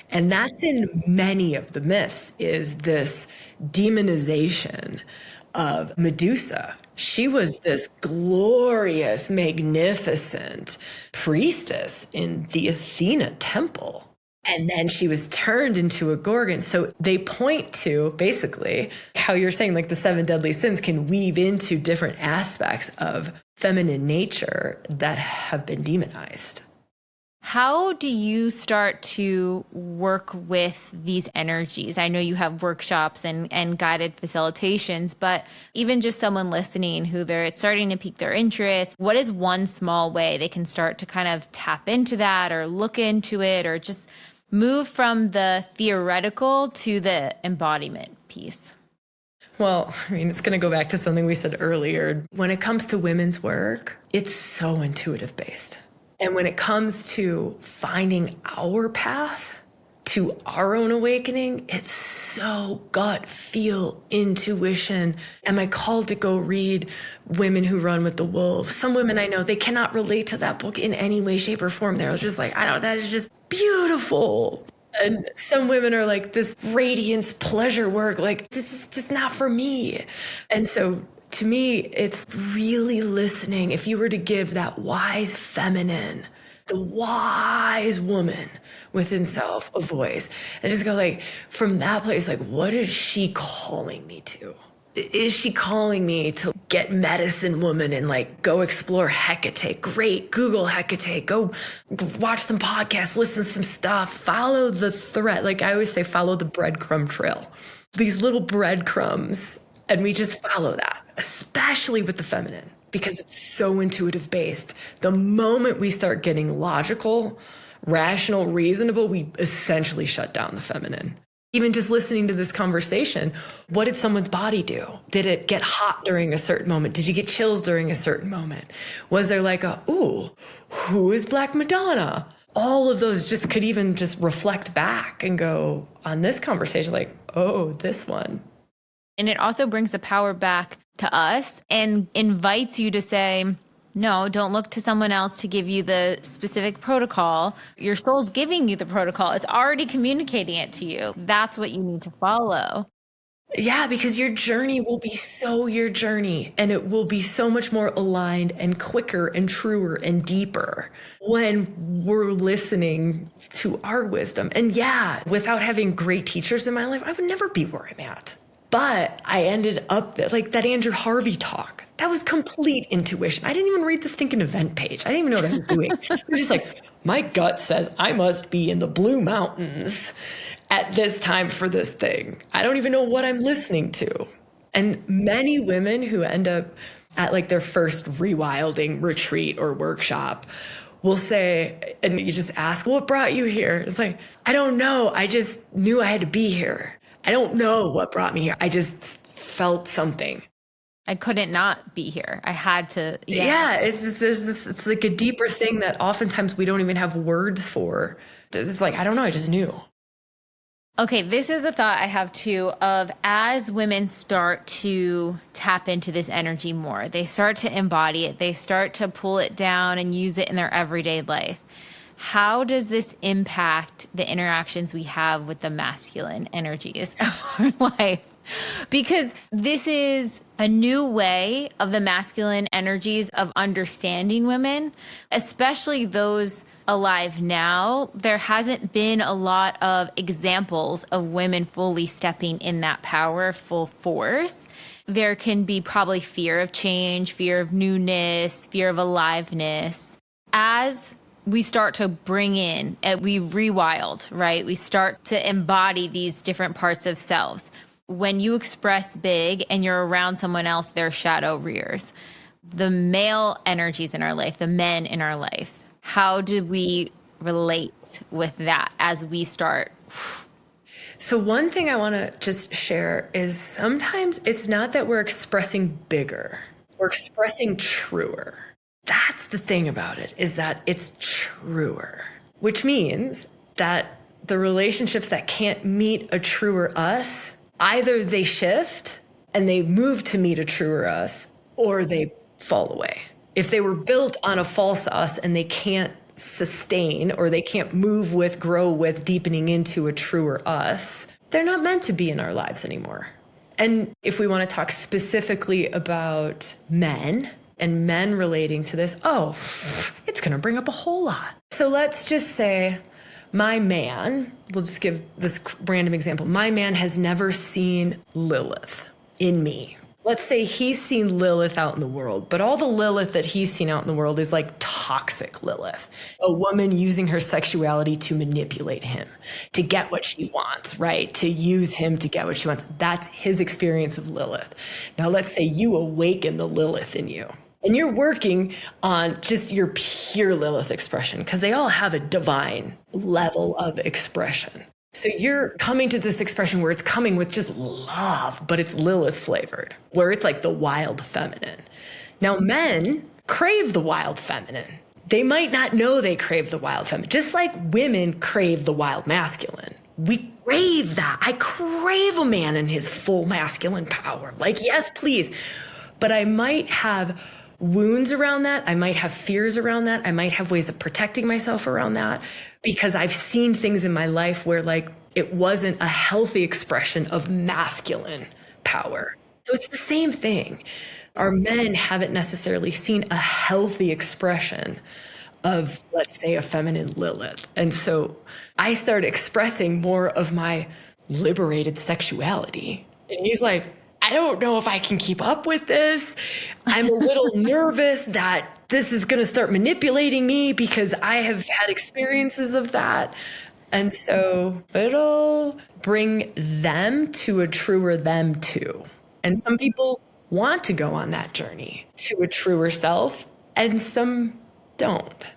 And that's in many of the myths, is this demonization of Medusa. She was this glorious, magnificent priestess in the Athena temple. And then she was turned into a Gorgon. So they point to basically how you're saying, like the 7 deadly sins can weave into different aspects of feminine nature that have been demonized. How do you start to work with these energies? I know you have workshops and guided facilitations, but even just someone listening who it's starting to pique their interest, what is one small way they can start to kind of tap into that or look into it or just move from the theoretical to the embodiment piece? Well, I mean, it's going to go back to something we said earlier. When it comes to women's work, it's so intuitive based. And when it comes to finding our path to our own awakening, it's so gut, feel, intuition. Am I called to go read Women Who Run with the Wolves? Some women I know, they cannot relate to that book in any way, shape, or form. They're just like, that is just beautiful. And some women are like, this radiance pleasure work, like, this is just not for me. And so to me, it's really listening. If you were to give that wise feminine, the wise woman within self a voice, and just go like, from that place, like, what is she calling me to? Is she calling me to get medicine woman and like go explore Hecate? Great. Google Hecate. Go watch some podcasts, listen to some stuff, follow the thread. Like I always say, follow the breadcrumb trail. These little breadcrumbs. And we just follow that, especially with the feminine, because it's so intuitive based. The moment we start getting logical, rational, reasonable, we essentially shut down the feminine. Even just listening to this conversation, what did someone's body do? Did it get hot during a certain moment? Did you get chills during a certain moment? Was there like who is Black Madonna? All of those just could even just reflect back and go on this conversation like, oh, this one. And it also brings the power back to us and invites you to say, no, don't look to someone else to give you the specific protocol. Your soul's giving you the protocol. It's already communicating it to you. That's what you need to follow. Yeah, because your journey will be so your journey, and it will be so much more aligned and quicker and truer and deeper when we're listening to our wisdom. And yeah, without having great teachers in my life, I would never be where I'm at. But I ended up like that Andrew Harvey talk. That was complete intuition. I didn't even read the stinking event page. I didn't even know what I was doing. I was just like, my gut says I must be in the Blue Mountains at this time for this thing. I don't even know what I'm listening to. And many women who end up at like their first rewilding retreat or workshop will say, and you just ask, what brought you here? It's like, I don't know. I just knew I had to be here. I don't know what brought me here. I just felt something. I couldn't not be here. I had to. Yeah, it's just, it's like a deeper thing that oftentimes we don't even have words for. It's like, I don't know. I just knew. Okay, this is the thought I have too of as women start to tap into this energy more, they start to embody it, they start to pull it down and use it in their everyday life. How does this impact the interactions we have with the masculine energies of our life? Because this is a new way of the masculine energies of understanding women, especially those alive now. There hasn't been a lot of examples of women fully stepping in that power full force. There can be probably fear of change, fear of newness, fear of aliveness. As we start to bring in, we rewild, right? We start to embody these different parts of selves. When you express big and you're around someone else, their shadow rears. The male energies in our life, the men in our life, how do we relate with that as we start? So one thing I want to just share is sometimes it's not that we're expressing bigger, we're expressing truer. That's the thing about it, is that it's truer, which means that the relationships that can't meet a truer us, either they shift and they move to meet a truer us, or they fall away. If they were built on a false us and they can't sustain, or they can't move with, grow with, deepening into a truer us, they're not meant to be in our lives anymore. And if we want to talk specifically about men and men relating to this, it's going to bring up a whole lot. So let's just say my man, we'll just give this random example. My man has never seen Lilith in me. Let's say he's seen Lilith out in the world, but all the Lilith that he's seen out in the world is like toxic Lilith, a woman using her sexuality to manipulate him, to get what she wants, right? To use him to get what she wants. That's his experience of Lilith. Now, let's say you awaken the Lilith in you, and you're working on just your pure Lilith expression, because they all have a divine level of expression. So you're coming to this expression where it's coming with just love, but it's Lilith flavored, where it's like the wild feminine. Now, men crave the wild feminine. They might not know they crave the wild feminine, just like women crave the wild masculine. We crave that. I crave a man in his full masculine power. Like, yes, please. But I might have wounds around that. I might have fears around that. I might have ways of protecting myself around that, because I've seen things in my life where like it wasn't a healthy expression of masculine power. So it's the same thing. Our men haven't necessarily seen a healthy expression of, let's say, a feminine Lilith. And so I started expressing more of my liberated sexuality. And he's like, I don't know if I can keep up with this. I'm a little nervous that this is going to start manipulating me, because I have had experiences of that. And so it'll bring them to a truer them too. And some people want to go on that journey to a truer self, and some don't.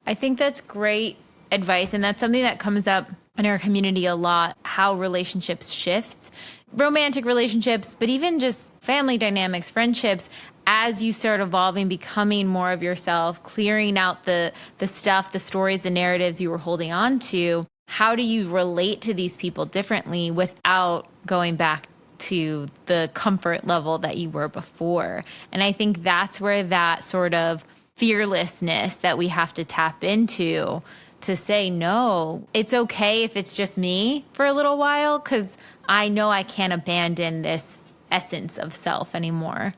I think that's great advice. And that's something that comes up in our community a lot, how relationships shift, romantic relationships, but even just family dynamics, friendships, as you start evolving, becoming more of yourself, clearing out the stuff, the stories, the narratives you were holding on to. How do you relate to these people differently without going back to the comfort level that you were before? And I think that's where that sort of fearlessness that we have to tap into, to say, no, it's okay if it's just me for a little while, because I know I can't abandon this essence of self anymore.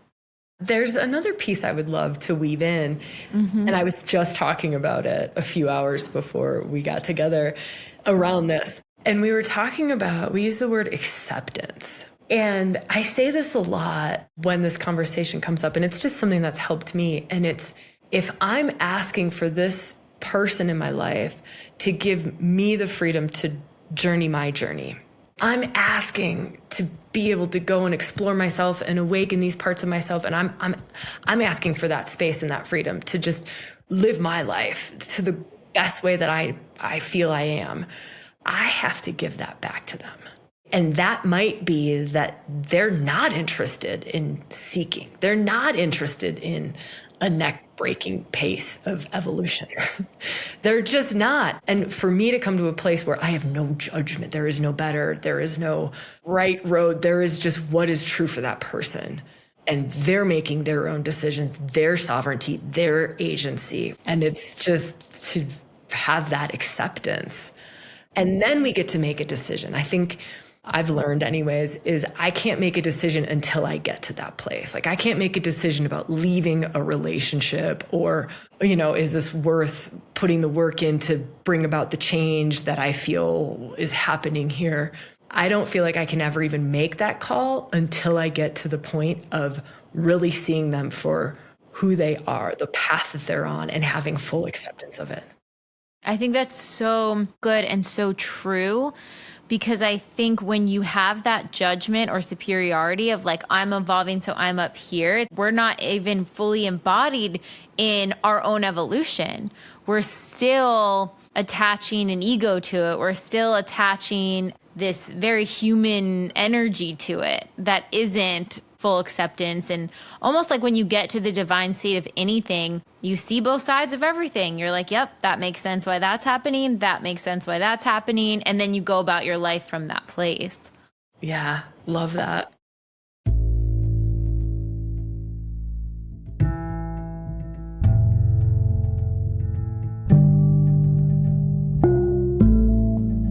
There's another piece I would love to weave in, and I was just talking about it a few hours before we got together around this. And we were talking about, we use the word acceptance. And I say this a lot when this conversation comes up, and it's just something that's helped me. And it's, if I'm asking for this person in my life to give me the freedom to journey my journey, I'm asking to be able to go and explore myself and awaken these parts of myself. And I'm asking for that space and that freedom to just live my life to the best way that I feel I am. I have to give that back to them. And that might be that they're not interested in seeking. They're not interested in a neck-breaking pace of evolution. They're just not. And for me to come to a place where I have no judgment, there is no better, there is no right road, there is just what is true for that person. And they're making their own decisions, their sovereignty, their agency. And it's just to have that acceptance. And then we get to make a decision. I think I've learned anyways, is I can't make a decision until I get to that place. Like I can't make a decision about leaving a relationship or, is this worth putting the work in to bring about the change that I feel is happening here? I don't feel like I can ever even make that call until I get to the point of really seeing them for who they are, the path that they're on, and having full acceptance of it. I think that's so good and so true. Because I think when you have that judgment or superiority of like, I'm evolving, so I'm up here, we're not even fully embodied in our own evolution. We're still attaching an ego to it. We're still attaching this very human energy to it that isn't full acceptance. And almost like when you get to the divine state of anything, you see both sides of everything. You're like, yep, that makes sense why that's happening. That makes sense why that's happening. And then you go about your life from that place. Yeah, love that.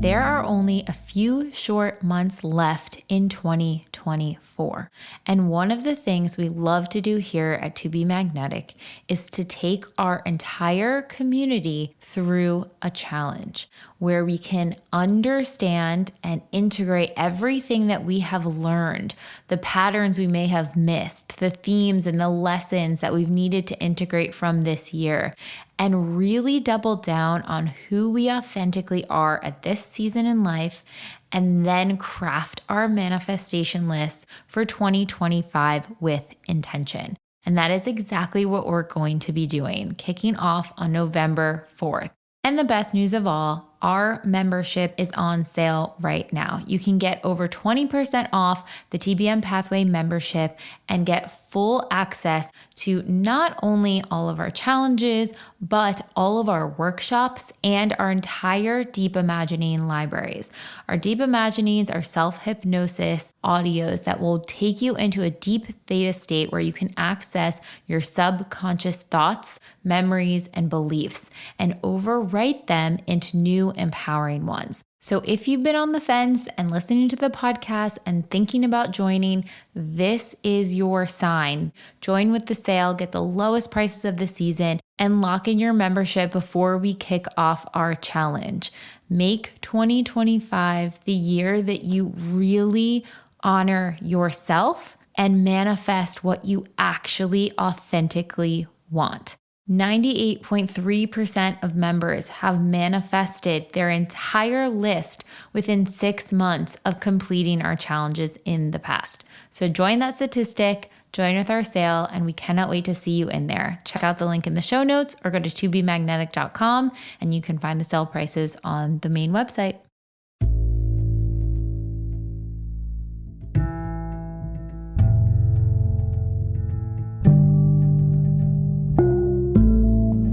There are only a few short months left in 2024. And one of the things we love to do here at To Be Magnetic is to take our entire community through a challenge where we can understand and integrate everything that we have learned, the patterns we may have missed, the themes and the lessons that we've needed to integrate from this year, and really double down on who we authentically are at this season in life, and then craft our manifestation lists for 2025 with intention. And that is exactly what we're going to be doing, kicking off on November 4th. And the best news of all, our membership is on sale right now. You can get over 20% off the TBM Pathway membership and get full access to not only all of our challenges, but all of our workshops and our entire Deep Imagining libraries. Our Deep Imaginings are self-hypnosis audios that will take you into a deep theta state where you can access your subconscious thoughts, memories, and beliefs and overwrite them into new empowering ones. So if you've been on the fence and listening to the podcast and thinking about joining, this is your sign. Join with the sale, get the lowest prices of the season, and lock in your membership before we kick off our challenge. Make 2025 the year that you really honor yourself and manifest what you actually authentically want. 98.3% of members have manifested their entire list within 6 months of completing our challenges in the past. So join that statistic, join with our sale, and we cannot wait to see you in there. Check out the link in the show notes or go to tobemagnetic.com and you can find the sale prices on the main website.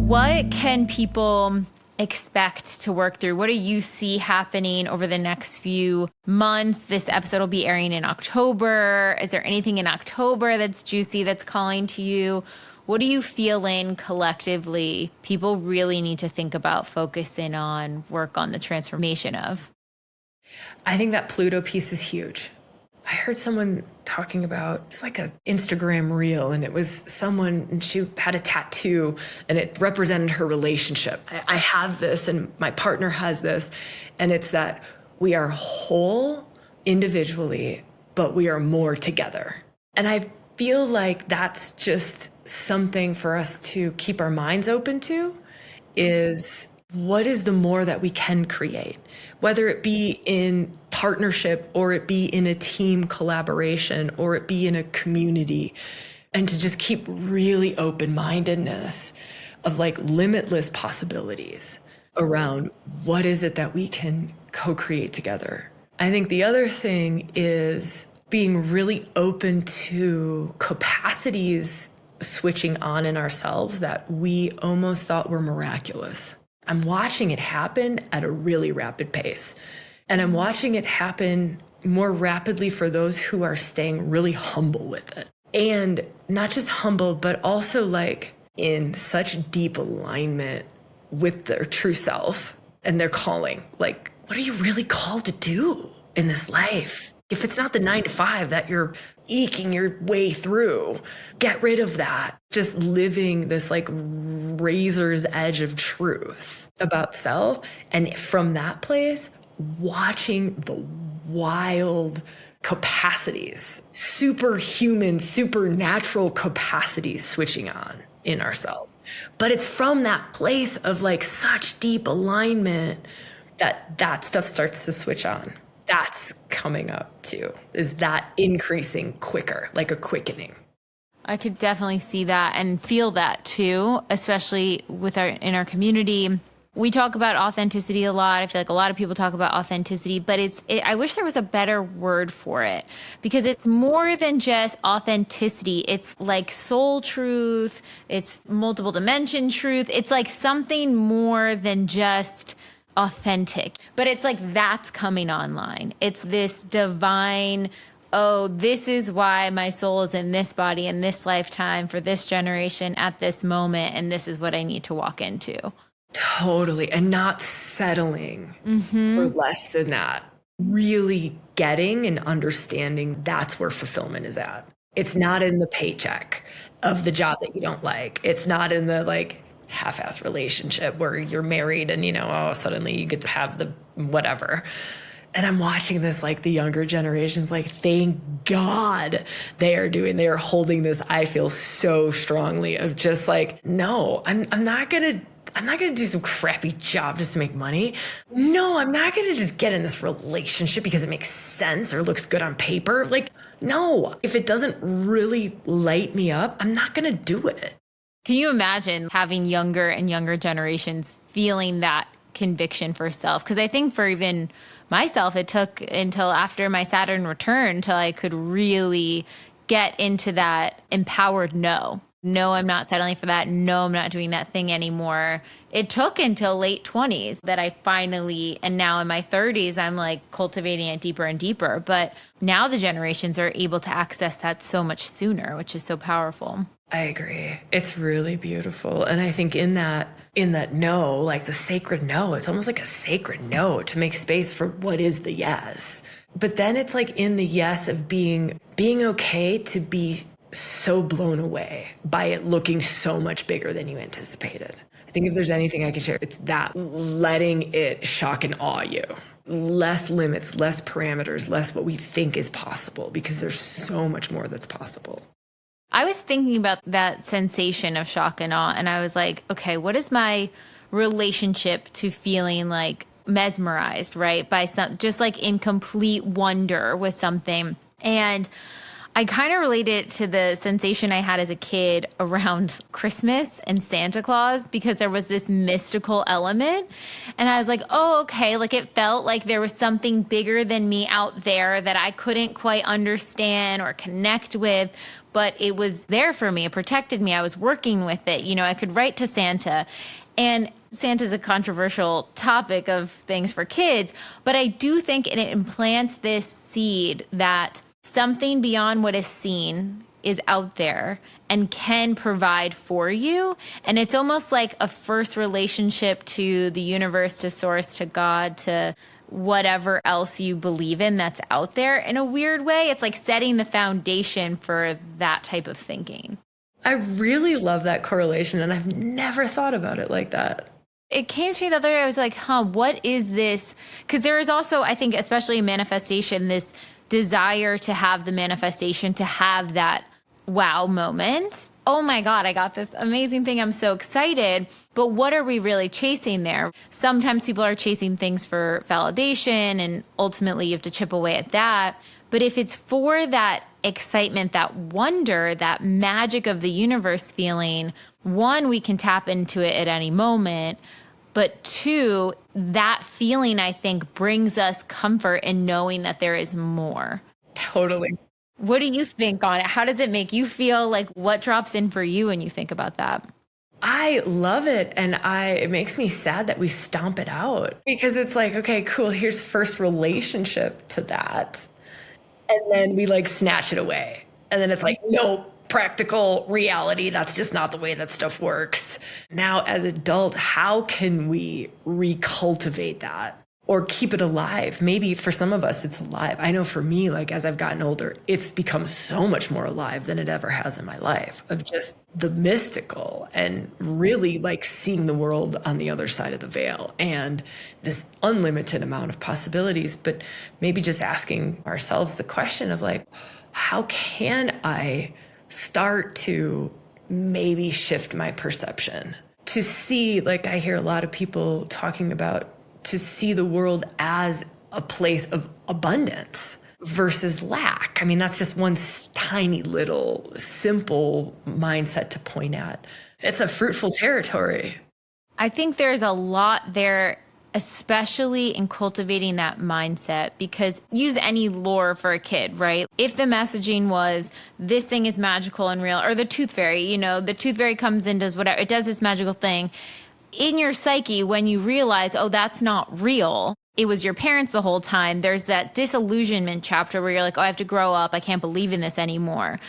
What can people expect to work through? What do you see happening over the next few months? This episode will be airing in October. Is there anything in October that's juicy, that's calling to you? What are you feeling collectively people really need to think about, focusing on, work on the transformation of? I think that Pluto piece is huge. I heard someone talking about, it's like an Instagram reel, and it was someone, and she had a tattoo and it represented her relationship. I have this and my partner has this, and it's that we are whole individually, but we are more together. And I feel like that's just something for us to keep our minds open to, is what is the more that we can create? Whether it be in partnership or it be in a team collaboration or it be in a community, and to just keep really open-mindedness of like limitless possibilities around what is it that we can co-create together. I think the other thing is being really open to capacities switching on in ourselves that we almost thought were miraculous. I'm watching it happen at a really rapid pace. And I'm watching it happen more rapidly for those who are staying really humble with it. And not just humble, but also like in such deep alignment with their true self and their calling. Like, what are you really called to do in this life? If it's not the 9-to-5 that you're eking your way through, get rid of that. Just living this like razor's edge of truth about self. And from that place, watching the wild capacities, superhuman, supernatural capacities switching on in ourselves. But it's from that place of like such deep alignment that stuff starts to switch on. That's coming up too, is that increasing quicker, like a quickening. I could definitely see that and feel that too, especially in our community. We talk about authenticity a lot. I feel like a lot of people talk about authenticity, but I wish there was a better word for it, because it's more than just authenticity. It's like soul truth. It's multiple dimension truth. It's like something more than just authentic, but it's like that's coming online. It's this divine, oh, this is why my soul is in this body in this lifetime for this generation at this moment, and this is what I need to walk into. Totally. And not settling for less than that. Really getting and understanding that's where fulfillment is at. It's not in the paycheck of the job that you don't like. It's not in the like half-ass relationship where you're married and, suddenly you get to have the whatever. And I'm watching this, like the younger generations, like, thank God they are holding this, I feel so strongly of just like, no, I'm not going to do some crappy job just to make money. No, I'm not going to just get in this relationship because it makes sense or looks good on paper. Like, no, if it doesn't really light me up, I'm not going to do it. Can you imagine having younger and younger generations feeling that conviction for self? Because I think for even myself, it took until after my Saturn return till I could really get into that empowered no. No, I'm not settling for that. No, I'm not doing that thing anymore. It took until late 20s that I finally, and now in my 30s, I'm like cultivating it deeper and deeper. But now the generations are able to access that so much sooner, which is so powerful. I agree. It's really beautiful. And I think in that no, like the sacred no, it's almost like a sacred no to make space for what is the yes. But then it's like in the yes of being okay to be so blown away by it looking so much bigger than you anticipated. I think if there's anything I can share, it's that letting it shock and awe you. Less limits, less parameters, less what we think is possible, because there's so much more that's possible. I was thinking about that sensation of shock and awe, and I was like, okay, what is my relationship to feeling like mesmerized, right? By some, just like in complete wonder with something. And I kind of relate it to the sensation I had as a kid around Christmas and Santa Claus, because there was this mystical element. And I was like, oh, okay. Like it felt like there was something bigger than me out there that I couldn't quite understand or connect with, but it was there for me. It protected me. I was working with it. I could write to Santa. And Santa's a controversial topic of things for kids, but I do think it implants this seed that something beyond what is seen is out there and can provide for you. And it's almost like a first relationship to the universe, to source, to God, to whatever else you believe in that's out there. In a weird way, it's like setting the foundation for that type of thinking. I really love that correlation, and I've never thought about it like that. It came to me the other day. I was like, what is this? Because there is also, I think, especially in manifestation, this desire to have the manifestation, to have that wow moment. Oh my God, I got this amazing thing. I'm so excited. But what are we really chasing there? Sometimes people are chasing things for validation, and ultimately you have to chip away at that. But if it's for that excitement, that wonder, that magic of the universe feeling, one, we can tap into it at any moment. But two, that feeling, I think, brings us comfort in knowing that there is more. Totally. What do you think on it? How does it make you feel? Like, what drops in for you when you think about that? I love it. And it makes me sad that we stomp it out, because it's like, okay, cool. Here's first relationship to that. And then we like snatch it away. And then it's like, no, practical reality. That's just not the way that stuff works. Now, as adults, how can we recultivate that or keep it alive? Maybe for some of us, it's alive. I know for me, like as I've gotten older, it's become so much more alive than it ever has in my life, of just the mystical and really like seeing the world on the other side of the veil and this unlimited amount of possibilities. But maybe just asking ourselves the question of like, how can I start to maybe shift my perception to see, like I hear a lot of people talking about, to see the world as a place of abundance versus lack. I mean, that's just one tiny little simple mindset to point at. It's a fruitful territory. I think there's a lot there, especially in cultivating that mindset, because use any lore for a kid, right? If the messaging was, this thing is magical and real, or the tooth fairy, the tooth fairy comes in, does whatever, it does this magical thing. In your psyche, when you realize, oh, that's not real, it was your parents the whole time, there's that disillusionment chapter where you're like, oh, I have to grow up. I can't believe in this anymore.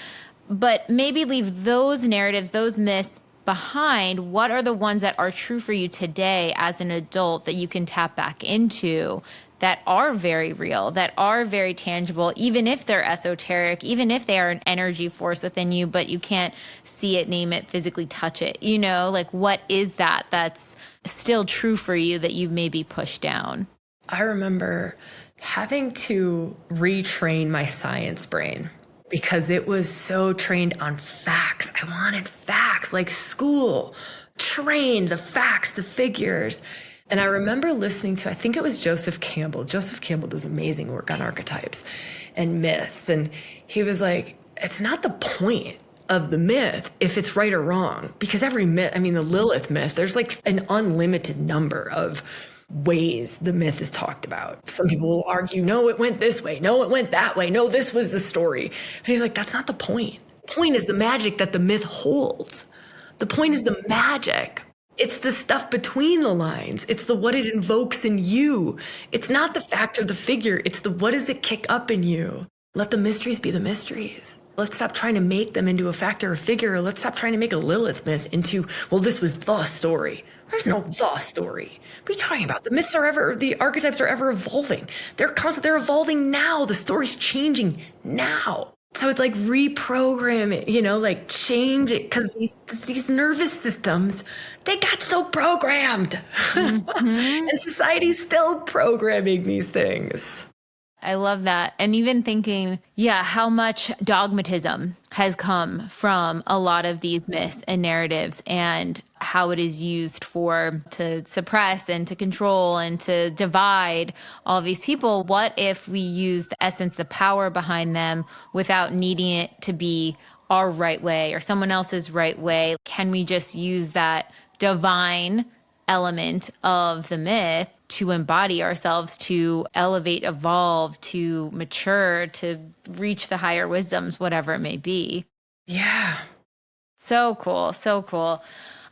But maybe leave those narratives, those myths behind. What are the ones that are true for you today as an adult that you can tap back into, that are very real, that are very tangible, even if they're esoteric, even if they are an energy force within you, but you can't see it, name it, physically touch it, like what is that that's still true for you that you've maybe pushed down? I remember having to retrain my science brain because it was so trained on facts. I wanted facts, like school, trained, the facts, the figures. And I remember listening to, I think it was Joseph Campbell. Joseph Campbell does amazing work on archetypes and myths. And he was like, it's not the point of the myth if it's right or wrong. Because every myth, the Lilith myth, there's like an unlimited number of ways the myth is talked about. Some people will argue, no, it went this way. No, it went that way. No, this was the story. And he's like, that's not the point. The point is the magic that the myth holds. The point is the magic. It's the stuff between the lines. It's the what it invokes in you. It's not the fact or the figure. It's the what does it kick up in you. Let the mysteries be the mysteries. Let's stop trying to make them into a fact or a figure. Or let's stop trying to make a Lilith myth into, well, this was the story. There's no the story. What are you talking about? The archetypes are ever evolving. They're evolving now. The story's changing now. So it's like reprogram it, like change it, because these nervous systems, they got so programmed. Mm-hmm. And society's still programming these things. I love that. And even thinking, how much dogmatism has come from a lot of these myths and narratives, and how it is used to suppress and to control and to divide all of these people. What if we use the essence, the power behind them without needing it to be our right way or someone else's right way? Can we just use that divine element of the myth to embody ourselves, to elevate, evolve, to mature, to reach the higher wisdoms, whatever it may be? Yeah. So cool. So cool.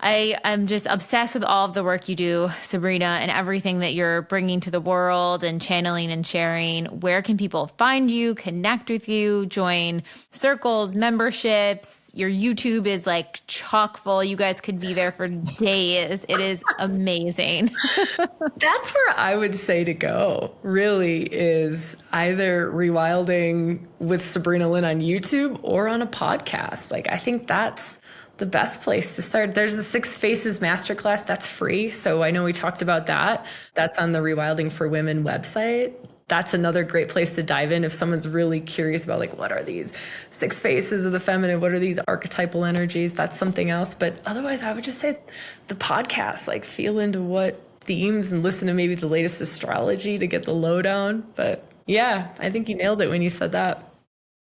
I'm just obsessed with all of the work you do, Sabrina, and everything that you're bringing to the world and channeling and sharing. Where can people find you, connect with you, join circles, memberships? Your YouTube is like chock full. You guys could be there for days. It is amazing. That's where I would say to go, really, is either Rewilding with Sabrina Lynn on YouTube or on a podcast. I think that's the best place to start. There's a 6 Faces Masterclass that's free. So I know we talked about that. That's on the Rewilding for Women website. That's another great place to dive in if someone's really curious about what are these 6 faces of the feminine? What are these archetypal energies? That's something else. But otherwise, I would just say the podcast, feel into what themes and listen to maybe the latest astrology to get the lowdown. But yeah, I think you nailed it when you said that.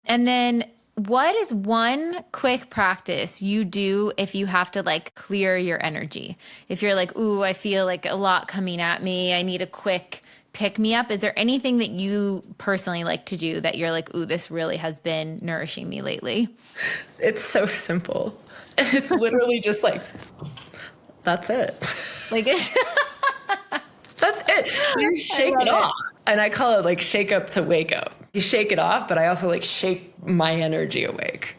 And then what is one quick practice you do if you have to clear your energy? If you're ooh, I feel a lot coming at me, I need a quick pick me up. Is there anything that you personally like to do that you're ooh, this really has been nourishing me lately? It's so simple. It's literally just that's it. That's it. You shake it off. And I call it shake up to wake up. You shake it off, but I also shake my energy awake.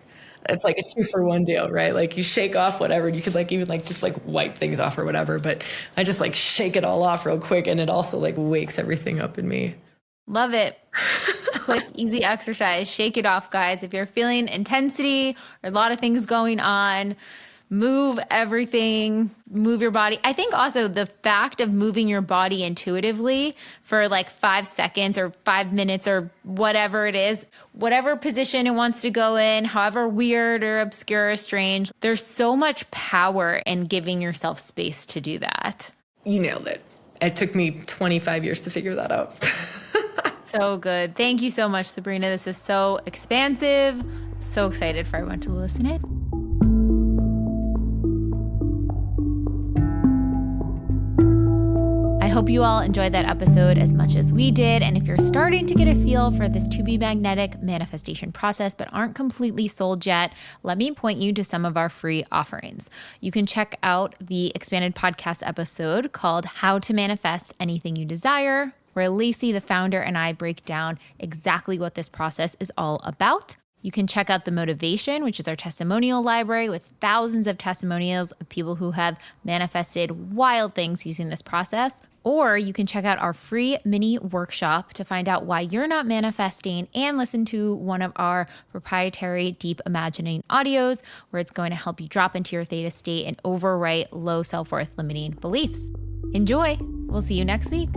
It's a 2-for-1 deal, right? You shake off whatever. You could even just wipe things off or whatever. But I just shake it all off real quick. And it also wakes everything up in me. Love it. Quick, easy exercise. Shake it off, guys. If you're feeling intensity or a lot of things going on, move everything, move your body. I think also the fact of moving your body intuitively for 5 seconds or 5 minutes or whatever it is, whatever position it wants to go in, however weird or obscure or strange, there's so much power in giving yourself space to do that. You nailed it. It took me 25 years to figure that out. So good. Thank you so much, Sabrina. This is so expansive. I'm so excited for everyone to listen in. hope you all enjoyed that episode as much as we did. And if you're starting to get a feel for this to be magnetic manifestation process, but aren't completely sold yet, let me point you to some of our free offerings. You can check out the expanded podcast episode called How to Manifest Anything You Desire, where Lacey, the founder, and I break down exactly what this process is all about. You can check out the Motivation, which is our testimonial library with thousands of testimonials of people who have manifested wild things using this process. Or you can check out our free mini workshop to find out why you're not manifesting and listen to one of our proprietary deep imagining audios, where it's going to help you drop into your theta state and overwrite low self-worth limiting beliefs. Enjoy! We'll see you next week.